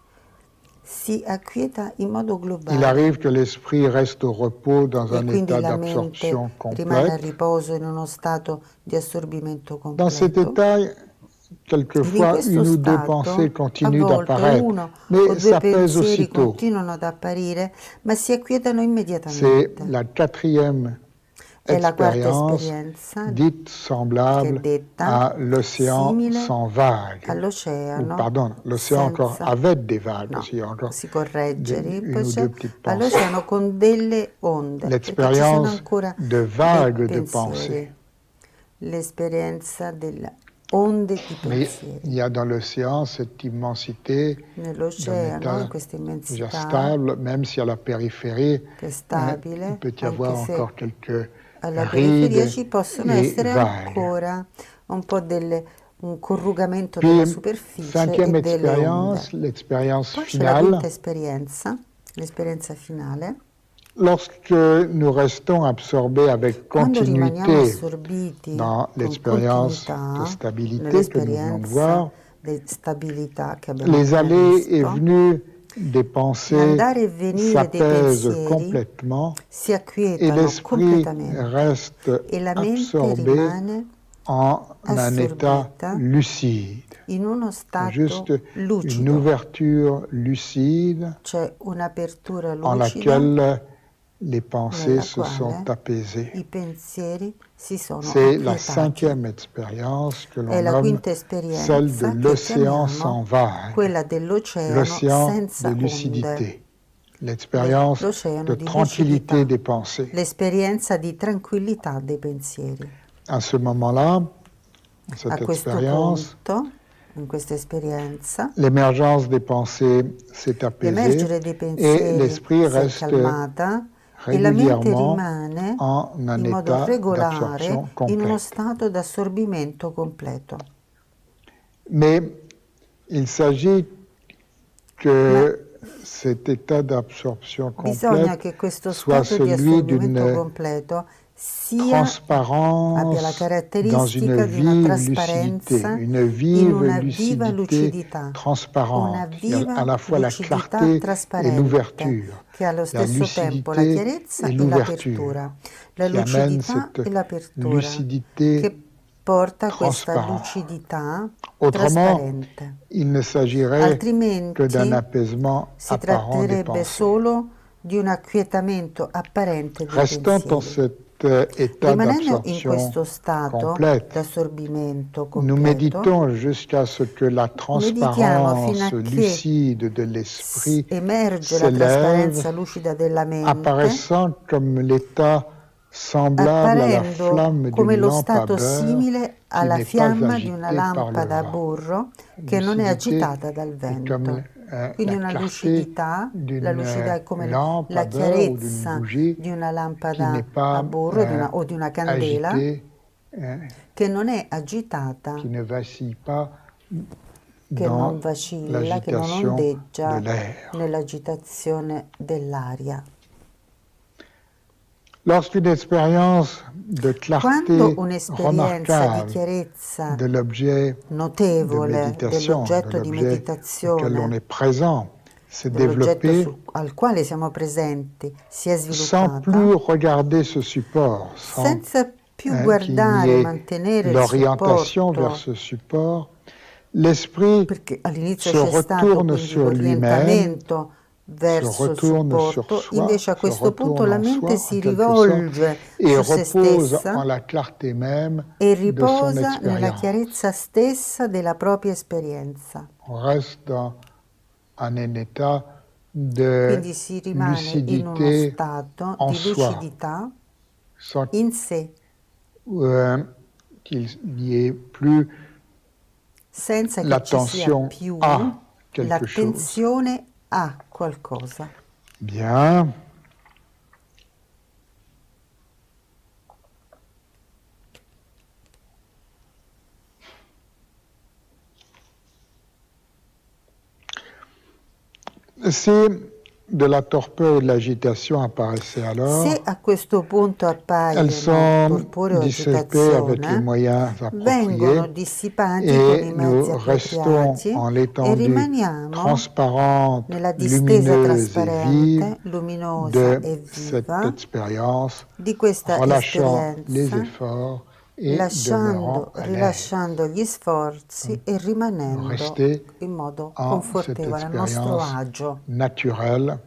si acquieta in modo Il globale arrive que l'esprit reste au repos dans e un quindi état la mente d'absorption rimane a complète. riposo in uno stato di assorbimento Dans cet completo. état, Ed in quelquefois questo une ou deux stato pensées a continuent volte d'apparaître, uno o mais due s'apaisent pensieri aussitôt. continuano ad apparire, ma si acquietano C'est immediatamente. la quatrième È la quarta expérience esperienza dite che è semblable detta à l'océan simile sans vagues. Ou all'oceano pardon, l'océan encore senza... avec des vagues, No, parce qu'il y a encore si corregge une ou deux Rinpoche, petites pensées. all'oceano con delle onde, perché ci sono L'expérience ancora de dei vagues de pensieri. pensées. L'esperienza delle onde di Mais il pensieri. y a dans l'océan cette immensité d'un Nell'oceano, in état questa déjà immensità stable, même si à la périphérie, che è il stabile, peut y anche avoir se encore quelques alla periferia rides ci possono et essere vagues. ancora un po' un corrugamento Puis, della superficie cinquième e delle onde. expérience, l'expérience Poi c'è la quinta finale. esperienza, l'esperienza finale. Lorsque nous restons absorbés avec Quando rimaniamo continuité assorbiti dans con l'expérience de continuità stabilité que nous venons de nell'esperienza voir, di stabilità che abbiamo les appena allées et visto, venues des pensées l'andare e venire dei s'apaisent pensieri complètement si et acquietano l'esprit completamente reste e la mente absorbé rimane en un état assorbita lucide. in uno Juste stato une lucido. ouverture lucide C'è un'apertura en lucida laquelle les pensées nella se sont quale apaisées. i pensieri si sono C'est la acquietati. cinquième expérience que È l'on la nomme quinta celle de esperienza che l'océan chiamiamo sans vagues, quella dell'oceano l'océan senza de onde, lucidité, l'expérience l'oceano de di tranquillité lucidità, des pensées. l'esperienza di tranquillità dei pensieri. À ce moment-là, A cette questo expérience, punto, in questa esperienza, l'émergence des pensées s'est apaisée l'emergere dei et pensieri l'esprit si è reste calmata e la mente régulièrement rimane en un in modo état regolare d'absorption in uno complète. stato di assorbimento completo. Mais il s'agit que cet état d'absorption Bisogna complète che questo soit stato di celui assorbimento d'une completo abbia la transparence dans une caratteristica di una vive lucidité, trasparenza une in vive una viva lucidité lucidità, una transparente, qui a à viva la fois la lucidità clarté et trasparente, l'ouverture, che ha allo la stesso tempo la lucidité chiarezza et e l'ouverture, l'apertura, la qui amène lucidità cette e l'apertura, lucidité che porta questa transparente. lucidità Autrement, trasparente. il ne s'agirait que d'un Altrimenti apaisement si apparent des tratterebbe pensées. solo di un acquietamento apparente dei Restant dans pensieri. cet état Rimanendo in d'absorption questo stato complète, d'assorbimento nous completo, méditons jusqu'à ce que la meditiamo fino transparence a che lucide de l'esprit emerge la s'élève, trasparenza lucida della mente, apparaissant comme l'état semblable à la apparendo flamme come d'une lo lampe à stato beurre simile qui alla n'est pas fiamma di una agitée par le lampada a vent. burro La che non è lucidité agitata dal est comme vento. Quindi la una clarté lucidità, la lucidità d'une è come lampe à la beurre ou d'une chiarezza bougie di una qui lampada n'est pas a burro o di una candela agitée, che non è agitata, qui ne vacille pas che non dans vacilla, che non l'agitation de ondeggia l'air. nell'agitazione dell'aria. Lorsqu'une expérience de Quando clarté un'esperienza di remarquable chiarezza de l'objet de notevole méditation, de dell'oggetto di l'objet auquel l'on meditazione, est présent, s'est dell'oggetto développée, al quale siamo presenti, si è sans sviluppata, plus regarder ce support, sans senza più qu'il n'y guardare, ait mantenere il l'orientation vers supporto ce support, l'esprit perché all'inizio se c'è stato retourne quindi sur lui-même, l'orientamento se verso il retourne sur supporto, soi, invece a se questo punto retourne la en mente soi si en quelque sorte, rivolge et su se repose stessa en la clarté même e de son riposa nella expérience. chiarezza stessa della propria esperienza. On reste dans un état de Quindi si rimane in uno lucidité stato en di soi, lucidità sans in sé, qu'il n'y ait plus senza che ci sia l'attention più à quelque chose. l'attenzione a qualcosa. Bien. Si de la torpeur ou de l'agitation apparaissait alors, Se a questo punto elles appaiono sont torpore o dissipées avec les agitazione, moyens appropriés vengono dissipati con i et mezzi nous restons appropriati en e l'étendue rimaniamo transparente, nella distesa lumineuse et vive trasparente, luminosa de e cette viva expérience, di questa relâchant les esperienza, efforts et demeurant à l'aise. rilasciando gli sforzi e Nous rimanendo rester in modo en cette confortevole, a nostro expérience agio. naturelle,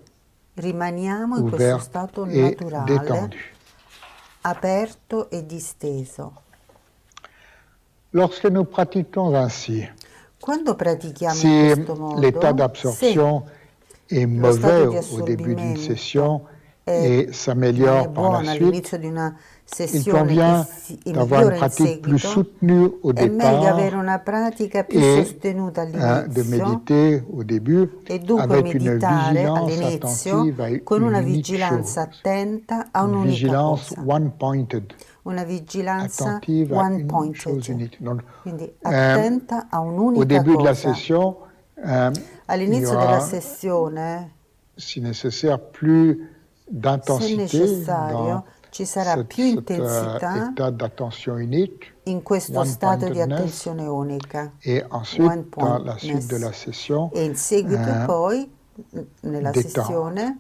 Rimaniamo in questo ouverte stato et naturale, détendue. aperto e disteso. Lorsque nous pratiquons ainsi, Quando pratichiamo in si questo l'état modo, se d'absorption est lo mauvais stato di au début d'une session assorbimento et non è s'améliore par la buono suite, all'inizio di una il sessione convient e d'avoir une migliora in pratique plus seguito, soutenue au è meglio avere départ una pratica più et sostenuta de all'inizio méditer au début e dunque avec une meditare vigilance all'inizio attentive à con une una unique vigilanza chose, attenta a une un'unica vigilance cosa, one-pointed, una vigilanza attentive à une chose one-pointed, unique. Donc, quindi attenta a au un'unica début de la cosa. session, il y All'inizio della aura, sessione, si nécessaire, plus se d'intensité dans necessario, ci sarà più cet intensità état d'attention unique, in questo stato di one-pointedness, attenzione unica, et ensuite, one dans la suite de la pointness, session, e in seguito poi, nella détente. sessione,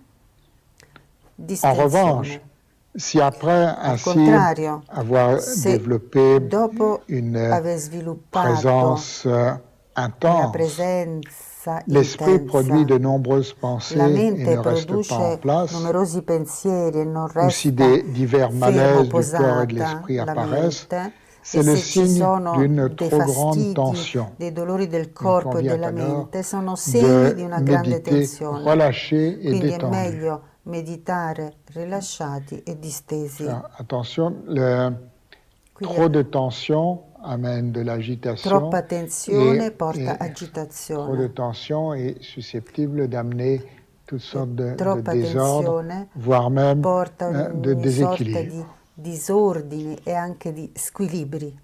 En distensione. revanche, si après Al ainsi contrario, avoir se développé dopo une aver sviluppato présence una intense, presenza l'esprit produit intensa, de nombreuses la pensées et mente ne reste pas en produce place, numerosi pensieri e non ou si resta des divers fermo, malaises du corps et de posata l'esprit la apparaissent, mente, c'est e le se ci signe sono d'une dei trop grande fastidi, tension. dei dolori del Il corpo e convient della alors mente, sono segni di de una grande méditer tensione. relâché et Quindi è détendu. meglio meditare rilasciati e distesi. Faire attention, Quindi trop de tension amène de l'agitation troppa tensione porta et trop de agitazione tension est susceptible d'amener toutes e sortes de troppa désordres, tensione voire même porta de ogni sorta déséquilibre. di disordini e anche di squilibri.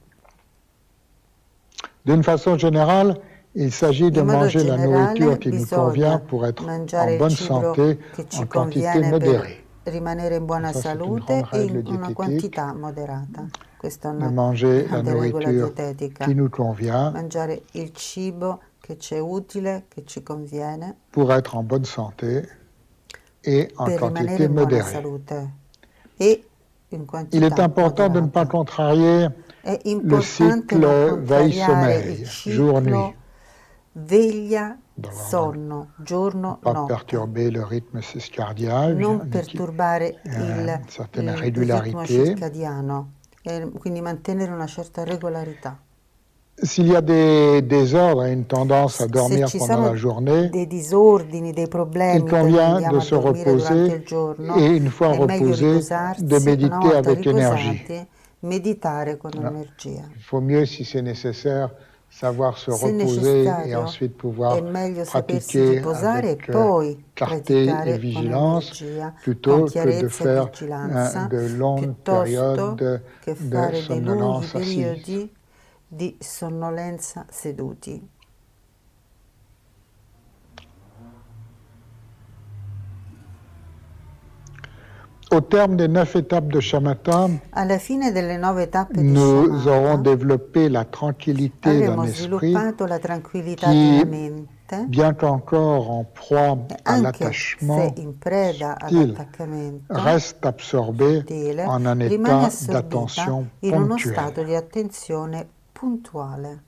D'une façon générale, il s'agit de In modo manger la nourriture generale qui nous convient bisogna pour être en mangiare il bonne cibo santé che en ci quantité conviene per modérée. rimanere in buona Ça, c'est une grande salute e in règle una diététique quantità moderata. Questa è de una manger la grande regola nourriture dietetica. qui nous convient Mangiare il cibo che ci è utile, che ci conviene, pour être en bonne santé et en per rimanere quantité in buona modérée. salute e in Il est quantità important de ne pas moderata. contrarier È le importante non cycle contrariare veille-sommeil, il jour-nuit, ciclo veglia, pour sonno, giorno, pas notte. perturber le rythme cardiaque, Non perturbare une certaine il ritmo régularité. circadiano e quindi mantenere una certa regolarità. S'il y a des désordres et une tendance à Se dormir ci pendant la sono journée, dei disordini, dei il problemi che non convient andiamo de a se dormire durante reposer il giorno, et une fois è meglio reposé, de riposarsi, una méditer volta avec énergie. riposati, meditare con Voilà. energia. Il faut mieux, si c'est nécessaire, savoir se Se reposer et necessario, ensuite è pouvoir meglio sapersi pratiquer riposare e avec poi clarté et praticare con vigilance energia, con plutôt que de chiarezza e faire vigilanza, de longues piuttosto périodes che de fare dei lunghi somnolence assise. periodi di sonnolenza seduti. Au terme des 9 étapes de Shamatha, Alla fine delle 9 tappe di nous aurons Shamatha développé la tranquillité d'un avremo esprit sviluppato la tranquillità di qui, una mente bien qu'encore en proie e à anche se l'attachement in preda subtil, all'attaccamento reste absorbé sottile, en un rimane état assorbita d'attention in uno ponctuelle. stato di attenzione puntuale.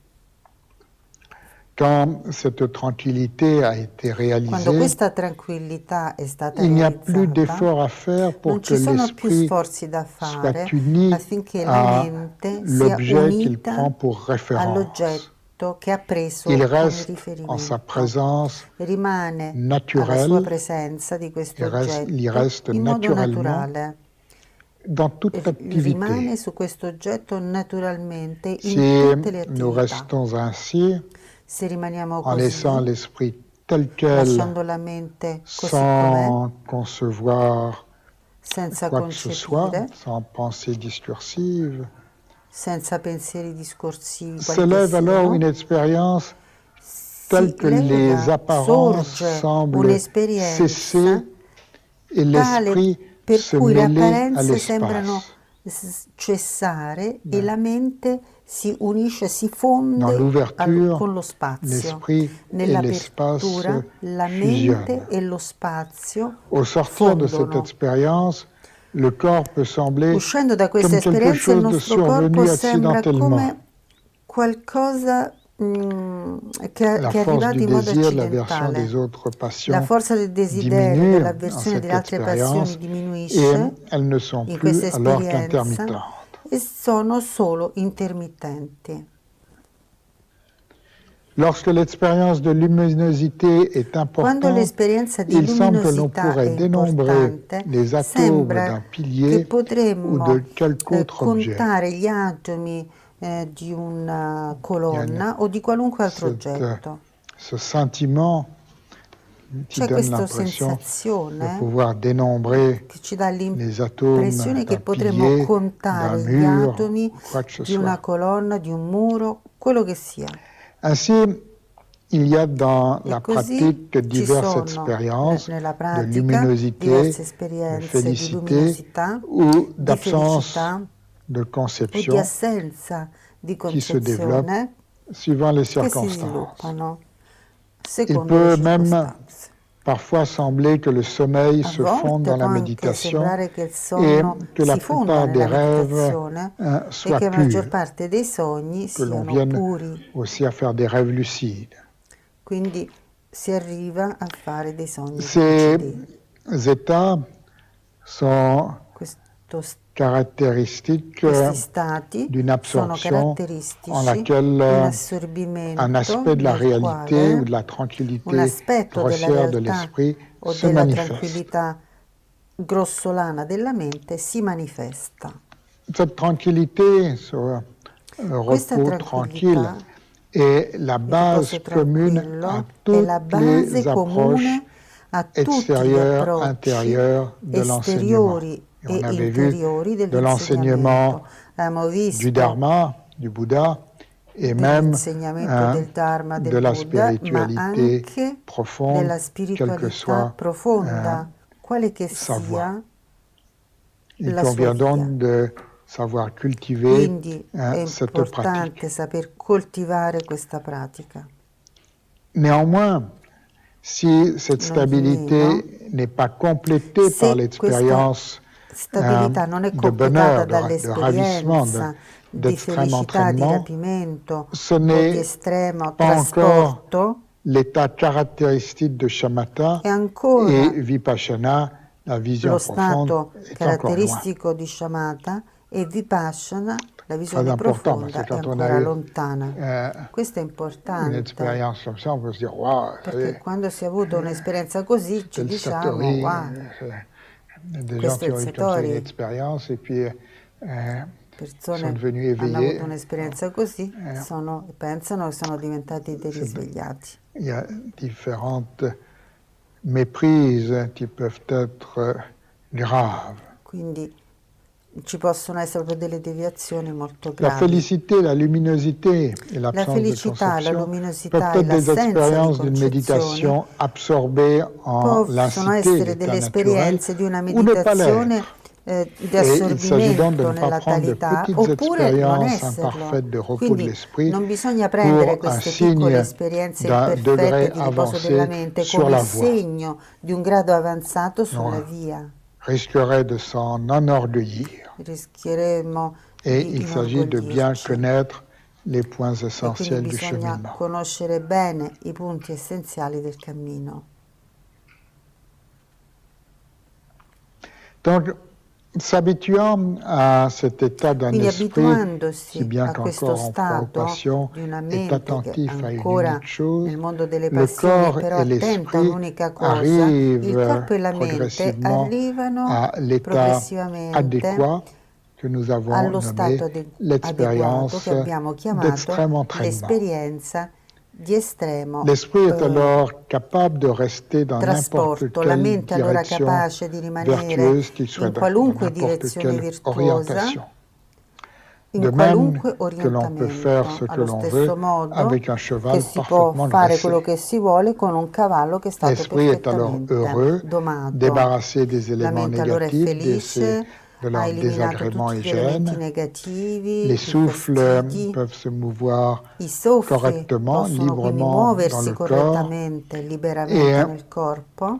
Quand cette tranquillité a été Quando réalisée, questa tranquillità è stata il n'y a plus realizzata, d'effort à faire non pour que ci sono più l'esprit sforzi da soit fare uni affinché la à mente sia l'objet qu'il unita prend pour référence. all'oggetto che ha Il preso come reste en sa riferimento. présence Rimane alla sua naturelle, presenza di questo il y oggetto reste in modo naturellement naturale. dans toute Rimane activité. su questo oggetto naturalmente Si in tutte le nous attività. restons ainsi, Se rimaniamo en laissant così, l'esprit tel quel, lasciando la mente così com'è, sans concevoir senza quoi que ce soit, concepire, sans pensée discursive, senza pensieri discorsivi quali che s'élève alors une siano, expérience telle si que les leva, apparences sorge semblent un'esperienza cesser et tale l'esprit per se cui le mêler à apparenze sembrano l'espace. cessare e la mente si unisce, si Dans fonde l'ouverture, con lo spazio. l'esprit et l'espace Nell'apertura la mente fusionnent. e lo spazio Au sortir de cette fondono. expérience, le corps peut sembler Uscendo da questa comme quelque esperienza il chose de nostro corpo survenu sembra accidentellement. come qualcosa La che è force arrivato du in modo désir, l'aversion accidentale. des autres La passions forza del desiderio, diminue en dell'avversione cette delle altre passioni expérience et diminuisce elles ne sont in plus questa alors esperienza qu'intermittentes. e sono solo intermittenti. Lorsque l'expérience de luminosité est Quando importante, l'esperienza di il semble que l'on luminosità è pourrait dénombrer importante, les atomes sembra d'un che pilier ou de potremmo quelque autre objet. contare gli atomi di una colonna o di qualunque altro oggetto. Ce sentiment qui C'è donne questa l'impression de sensazione pouvoir dénombrer che ci dà les atomes l'impressione che d'un potremmo pilier, d'un contare gli mur, atomi quoi que ce di una soit. colonna, di un muro, quello che sia. Ainsi, il y a dans E la così pratique ci diverses sono expériences nella de pratica luminosité, diverse de esperienze di félicité luminosità, ou di d'absence felicità de o di conception assenza di qui se développent concezione suivant les che si circonstances. sviluppano Il secondo le peut même circostanze. parfois sembler que le sommeil A se fonde volte dans può la anche méditation sembrare che il et sonno que la si fonda plupart des nella rêves meditazione e soient che la maggior purs, parte dei sogni que l'on siano vienne puri. aussi à faire des rêves lucides. Quindi si arriva a fare dei sogni Ces lucidi. états sont caractéristiques Questi stati d'une sono absorption en caratteristici laquelle di un un assorbimento aspect de la nel réalité ou quale de la un tranquillité aspetto della grossière de realtà l'esprit o se della manifeste. tranquillità grossolana della mente si manifesta. Cette tranquillité, ce Questa repos tranquille, tranquillità, est la il base riposo commune à tranquillo, è la toutes base les approches comune a tutti gli extérieures, approcci intérieures de l'enseignement. esteriori Et e on avait vu interiori de l'enseignement dell'insegnamento. Abbiamo du visto Dharma, du Bouddha, et même dell'insegnamento del Dharma, de del la Buddha, ma spiritualité anche profonde, della quelle que spiritualità soit profonda, quale che sa voie. sia Il la sua convient via. donc de savoir cultiver Quindi è cette pratique. importante saper coltivare questa pratica. Néanmoins, si cette stabilité n'est pas complétée par Se questa l'expérience stabilità non è de completata bonheur, de ravissement, dall'esperienza di d'extrême felicità, di entraînement, rapimento ce o di n'est estremo pas encore trasporto, l'état caractéristique de shamatha è ancora et vipassana, la vision lo profonde, stato est encore loin. caratteristico di shamatha e vipassana, la Très visione important, parce profonda, que è quand on a ancora eu lontana. Questo è une importante, expérience comme ça, on peut se dire, waouh, ça y perché est, quando si è avuto un'esperienza così ci c'est le diciamo, satori. wow, Des gens questo è qui il ont eu comme ça une Satori. expérience et puis sont Persone devenus hanno éveillés. avuto un'esperienza così, pensano che sono diventati dei risvegliati. Il y a différentes méprises qui peuvent être graves. Quindi ci possono essere proprio delle deviazioni molto La gravi. félicité, la luminosité et La l'absence de felicità, la conception peuvent luminosità e être des l'assenza di expériences d'une concezione méditation absorbée en possono l'incité, essere delle l'état naturel, esperienze di una ou ne pas meditazione l'être. di Et il s'agit donc de assorbimento ne pas nella prendre de talità, petites oppure non expériences esserlo. imparfaites de repos de Quindi l'esprit non bisogna pour prendere un queste piccole signe esperienze d'un degré imperfette di riposo della avancé mente sur come la voie. segno di un grado avanzato sulla On via. risquerait de s'en enorgueillir. Rischieremo Et di il s'agit de bien inorgoglirci. connaître les points e quindi essentiels du bisogna cheminement. conoscere bene i punti essenziali del cammino. Donc, s'habituant à cet état d'un Quindi esprit, si abituandosi bien a questo qu'encore en stato passion di una est mente che attentif à une ancora unique chose, nel mondo delle le passioni è corps però et attenta a l'esprit un'unica cosa, il corpo arrivent e la mente progressivement arrivano à l'état progressivamente adéquat que nous avons allo nommé stato adeguato che l'expérience abbiamo chiamato d'extrême entraînement. l'esperienza di estremo L'esprit est alors capable de rester dans n'importe trasporto. La quelle mente è allora direction capace di rimanere vertueuse, qu'il soit in dans qualunque n'importe direzione quelle virtuosa, orientation. De in même qualunque que l'on peut faire ce orientamento, que allo l'on stesso veut modo avec un che cheval si può parfaitement fare quello dressé. che si vuole con un cavallo che è stato L'esprit est alors perfettamente heureux, domato. débarrassé des La éléments mente allora è négatifs, felice, de ha leurs eliminato désagréments tutti et gli elementi gênes. negativi, Les i souffles fastidi. peuvent se mouvoir I soffi correctement, possono quindi librement dans muoversi le corps correttamente, et liberamente nel corpo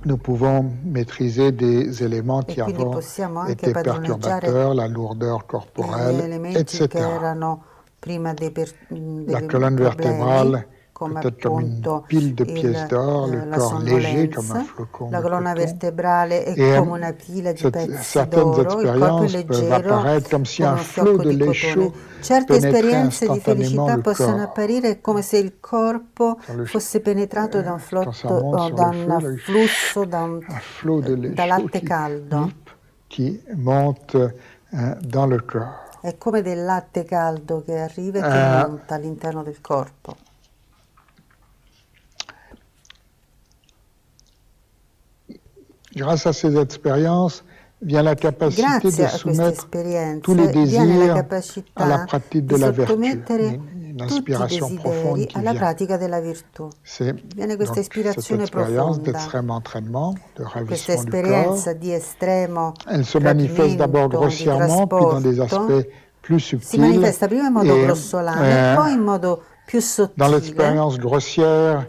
nous pouvons maîtriser des éléments e qui quindi avant possiamo anche étaient padroneggiare perturbateurs, la lourdeur gli corporelle, elementi che etc. erano prima La dei colonne problemi, vertébrale peut come être comme une appunto pile de pièces d'or, le la corps léger comme un sonnolenza. flocon La de colonna coton. vertebrale è Et come una pila di pezzi certaines d'oro, il corpo è expériences peuvent leggero apparaître comme si come un un flot fiocco de di lait cotone. chaud Certe pénétrait esperienze di instantanément felicità le possono corps. apparire come se il corpo Quand, fosse penetrato da un quand ça monte sur da le feu, un là, flusso, un flot de lait da chaud latte caldo. qui monte dans le corps. È come del latte caldo che arriva e che monta all'interno del corpo. Grâce à ces expériences, vient la capacité de Grazie a queste soumettre tous les esperienze viene la désirs à la capacità pratique di de la vertu, sottomettere une tutti i inspiration profonde desideri qui alla vient. pratica della virtù. C'est Viene questa donc cette ispirazione expérience profonda, d'extrême entraînement, de questa ravissement du corps. esperienza di estremo Elle se manifeste d'abord rapimento, di grossièrement, puis dans des trasporto, aspects plus si subtils. manifesta prima in modo Et grossolano e poi in modo più dans sottile, l'expérience grossière,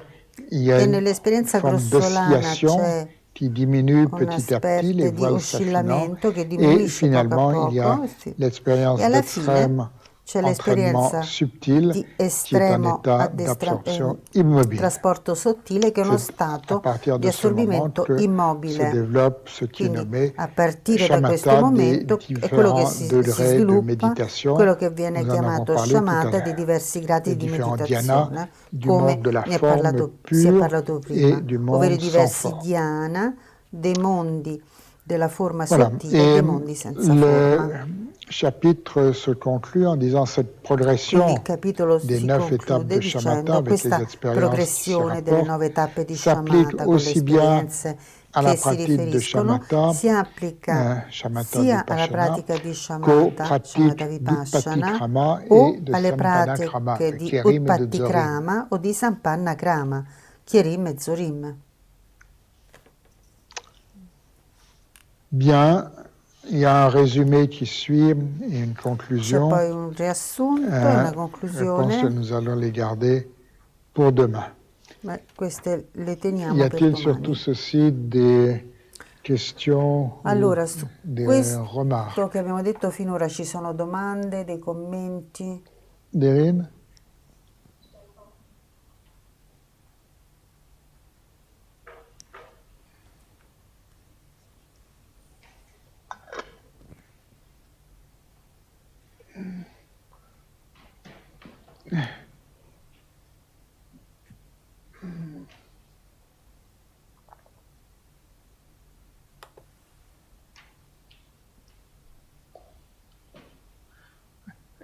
il y a e une nell'esperienza forme grossolana d'oscillation c'è qui diminue una petit à petit, les specie di voiles s'affinant. oscillamento che Et diminuisce poco a finalement, il y a poco e l'expérience alla fine d'extrême c'è entraînement l'esperienza subtil, di qui est un estremo état d'absorption immobile. trasporto sottile, che è uno C'est à stato partir di de ce moment assorbimento que se immobile. développe ce qui est Quindi nommé a partire da questo shamatha des momento è quello che différents si degrés de sviluppa, méditation. quello che viene Nous en avons chiamato parlé tout à shamatha dei l'heure. diversi gradi Les di différents dhyānas meditazione, du monde come de la ne forme si è pure parlato prima, et du ovvero i monde sans diversi forme. dhyana dei mondi della forma Voilà. sottile e dei mondi senza forma. Le chapitre se conclut en disant cette Quindi progression il capitolo des si 9 étapes conclude de shamatha dicendo avec les questa expériences qui s'y progressione delle rapportent 9 tappe di s'applique shamatha con le aussi bien esperienze à la che si pratique de riferiscono, shamatha, si applica shamatha sia alla vipassana, pratica di qu'aux shamatha, shamatha pratiques vipassana, d'utpatikrama et o de alle sampadhakrama, pratiche de di Kerim et de Dzorim. utpattikrama o di sampanna krama, Kierim e Zorim. Bien, il y a un résumé qui suit et une C'è conclusion. poi un riassunto e una Je pense que conclusione, nous allons les garder pour demain. ma queste le Y teniamo per a-t-il sur tout domani. ceci des questions Allora, ou su des questo remarques? che abbiamo detto finora ci sono domande, dei commenti? Dérine?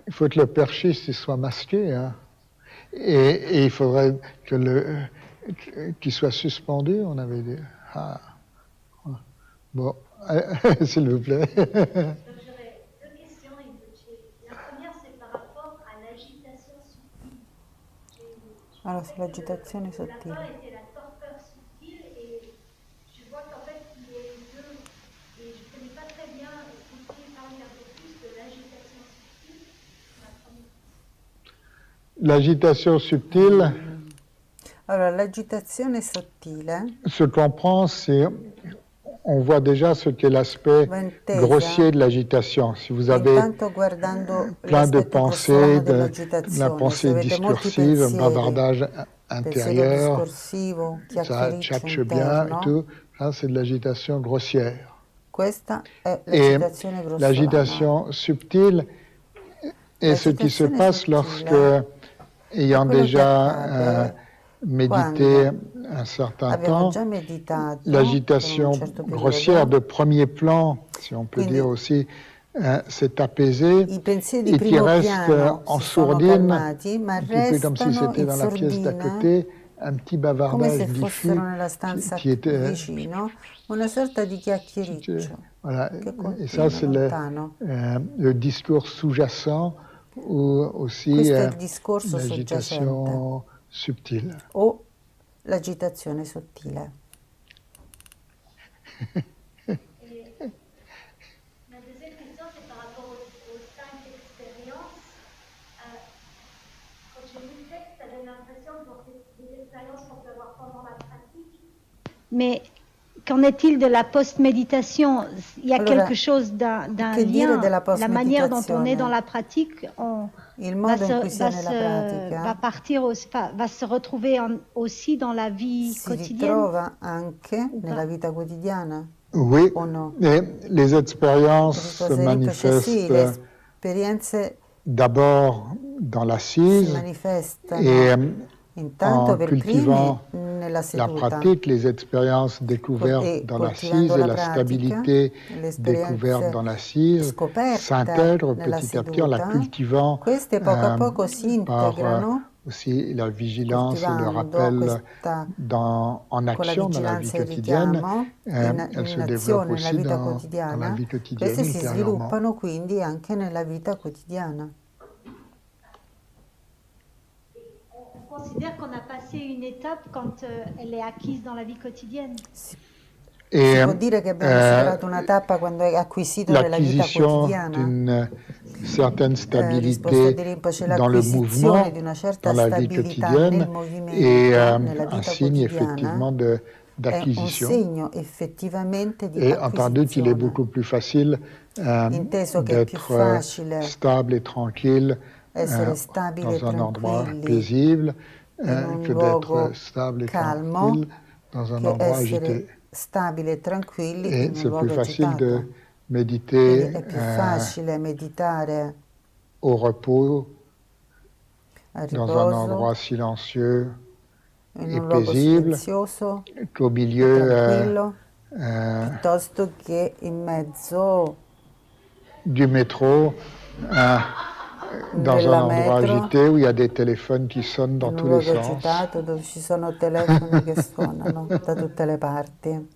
Il faut que le perchiste soit masqué, hein? Et il faudrait que qu'il soit suspendu, on avait dit. Ah. Bon, s'il vous plaît. Donc j'aurais deux questions, Rinpoche. La première, c'est par rapport à l'agitation subtile. Allora, sull'agitazione La sottile. peur était la torpeur subtile et je vois qu'en fait il y a les deux. Et je ne connais pas très bien. Est-ce que vous pouvez parler un peu plus de l'agitation subtile? L'agitation subtile Allora, l'agitazione sottile se comprend, c'est on voit déjà ce qu'est l'aspect grossier de l'agitation. Si vous avez plein de pensées, de la pensée discursive, un bavardage intérieur, ça tchatche bien et tout, ça c'est de l'agitation grossière. Et l'agitation subtile est ce qui se passe lorsque, ayant déjà médité un certain temps, l'agitation grossière de premier plan, si on peut dire aussi, s'est apaisée et qui reste en sourdine, un petit peu comme si c'était dans la pièce d'à côté, un petit bavardage diffus qui était... Voilà. Et ça, c'est le discours sous-jacent ou aussi l'agitation subtile. O l'agitazione sottile. Ma deuxième question, c'est par rapport aux 5 expériences. Quand j'ai lu le texte, ça donne l'impression que c'est des expériences qu'on peut avoir pendant la pratique. Mais qu'en est-il de la post-méditation? Il y a quelque chose d'un lien, la manière dont on est dans la pratique, va se retrouver aussi dans la vie quotidienne. Oui, et les expériences se manifestent d'abord dans l'assise et en cultivant la pratique, les expériences découvertes dans l'assise et la stabilité découverte dans l'assise s'intègrent petit à petit en la cultivant par aussi la vigilance et le rappel en action dans la vie quotidienne. Elles se développent aussi dans la vie quotidienne ultérieurement. On considère qu'on a passé une étape quand elle est acquise dans la vie quotidienne. Si può dire che abbiamo superato una tappa quando è acquisito nella vita quotidiana? D'une certaine stabilité dans le mouvement, dans la vie quotidienne, est un signe effectivement d'acquisition. Et entendu qu'il est beaucoup plus facile d'être stable et tranquille dans un endroit paisible que d'être stable et tranquille dans un endroit agité. Et c'est plus facile de méditer au repos, dans un endroit silencieux et paisible, qu'au milieu du métro, dans un endroit agité où il y a des téléphones qui sonnent dans tous les sens. Dove ci sono telefoni che suonano da tutte le parti.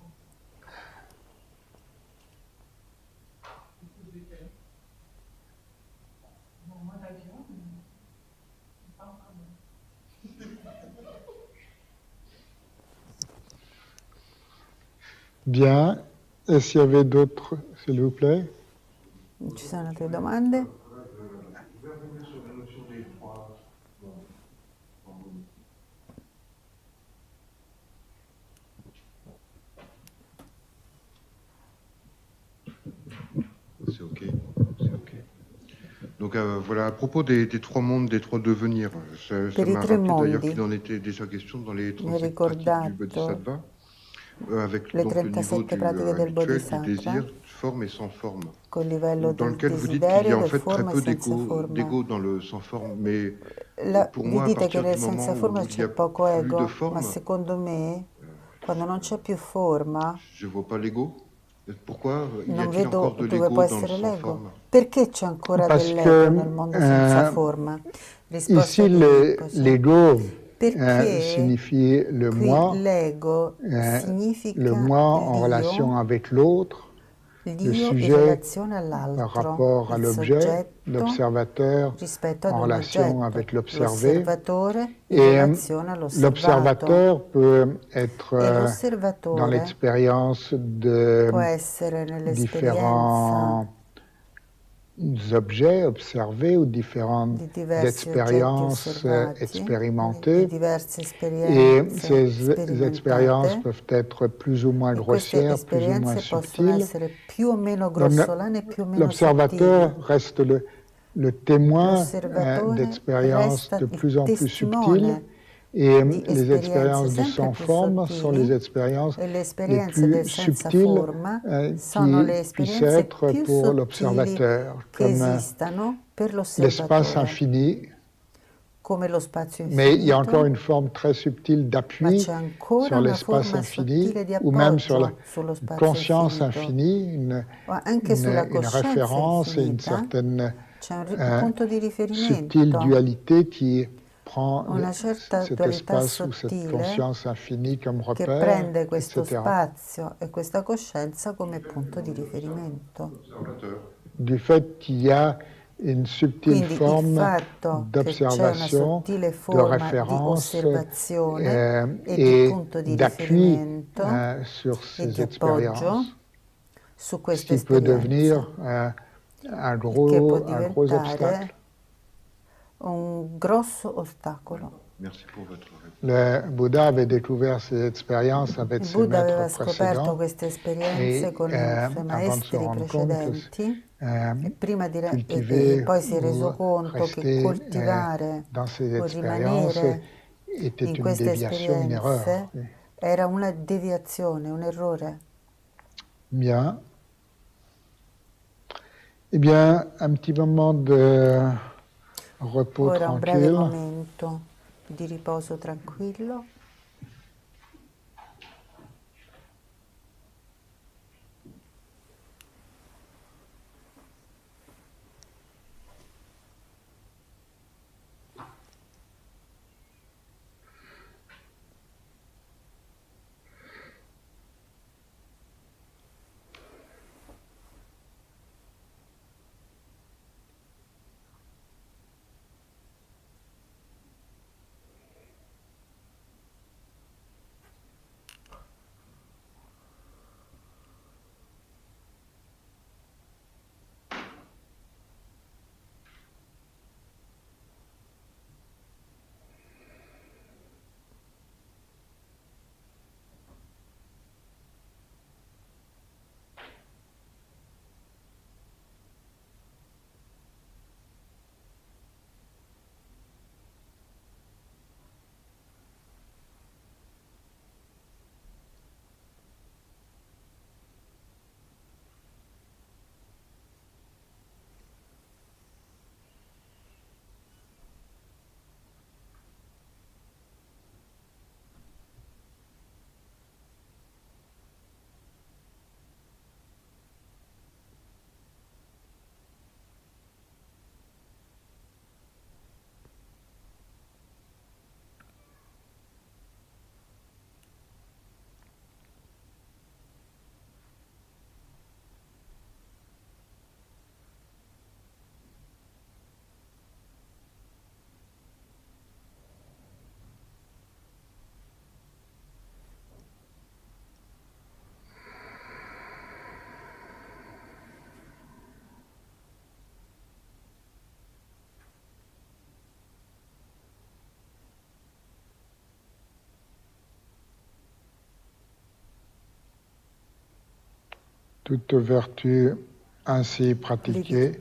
Bien. Est-ce qu'il y avait d'autres, s'il vous plaît? Ci sono altre domande? C'est OK. Donc voilà, à propos des trois mondes, des trois devenirs, ça m'a rappelé d'ailleurs qu'il en était déjà question dans les 37 pratiques du Bodhisattva, avec donc, le niveau du désir, forme et sans forme, dans lequel vous dites qu'il y a en fait très peu d'ego dans le sans forme, mais pour moi, à partir du moment où il y a plus de forme, je ne vois pas l'ego. Pourquoi non vedo dove può essere l'ego. Perché c'è ancora dell'ego nel mondo senza forma? Ici, l'ego signifie le moi, le moi en relation avec l'autre, le sujet par rapport à l'objet, l'observateur en relation avec l'observé. Et l'observateur peut être dans l'expérience de différents objets observés ou différentes expériences expérimentées. Et ces expériences peuvent être plus ou moins grossières, plus ou moins subtiles. L'observateur reste le témoin d'expériences de plus en plus subtiles. Et les expériences de sans forme sont les expériences les plus subtiles qui puissent être pour l'observateur, comme l'espace infini. Mais il y a encore une forme très subtile d'appui sur l'espace infini, ou même sur la conscience infinie, une référence et une certaine subtile dualité qui prend cet espace ou cette conscience infinie comme repère, etc. Du fait qu'il y a une subtile forme d'observation, de référence et d'appui sur ces expériences, ce qui peut devenir un gros obstacle. Un grosso ostacolo. Merci pour votre réponse. Le Bouddha avait découvert ces expériences avec ses maîtres précédents et avant de se rendre compte cultiver ou rester dans ces expériences était une déviation, une erreur. Era una deviazione, un errore. Bien. Eh bien, un petit moment de repos Ora un breve tranquille. momento di riposo tranquillo. Toute vertu ainsi pratiquée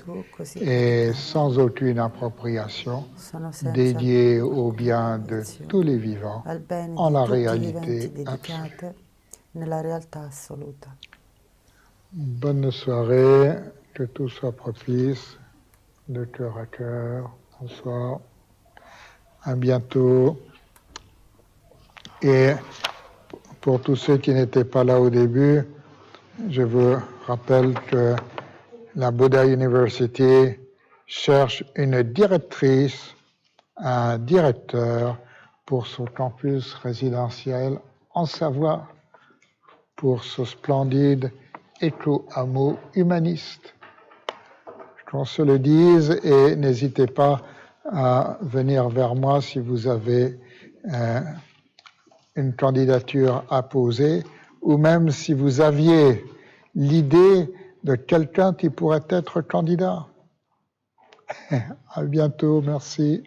et sans aucune appropriation, dédiée au bien de tous les vivants, en la réalité absolue. Bonne soirée, que tout soit propice, de cœur à cœur. Bonsoir, à bientôt. Et pour tous ceux qui n'étaient pas là au début, je vous rappelle que la Buddha University cherche une directrice, un directeur pour son campus résidentiel en Savoie, pour ce splendide éco-hameau humaniste. Qu'on se le dise et n'hésitez pas à venir vers moi si vous avez une candidature à poser, ou même si vous aviez l'idée de quelqu'un qui pourrait être candidat. À bientôt, merci.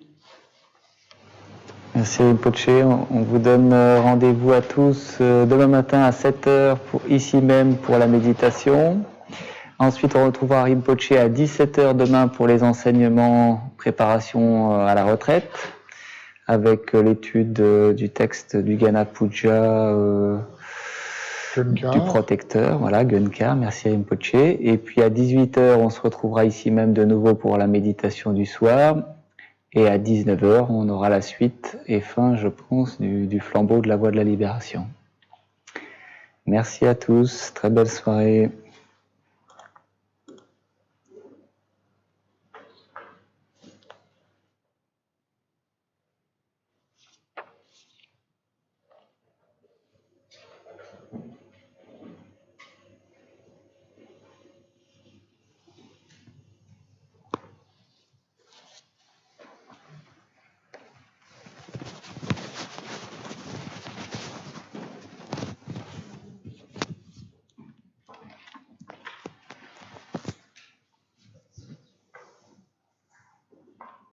Merci Rinpoche. On vous donne rendez-vous à tous demain matin à 7h ici même pour la méditation. Ensuite, on retrouvera Rinpoche à 17h demain pour les enseignements, préparation à la retraite, avec l'étude du texte du Gana Puja du protecteur, voilà, Gunkar, merci Rinpoche. Et puis à 18h, on se retrouvera ici même de nouveau pour la méditation du soir. Et à 19h, on aura la suite et fin, je pense, du flambeau de la voie de la libération. Merci à tous, très belle soirée.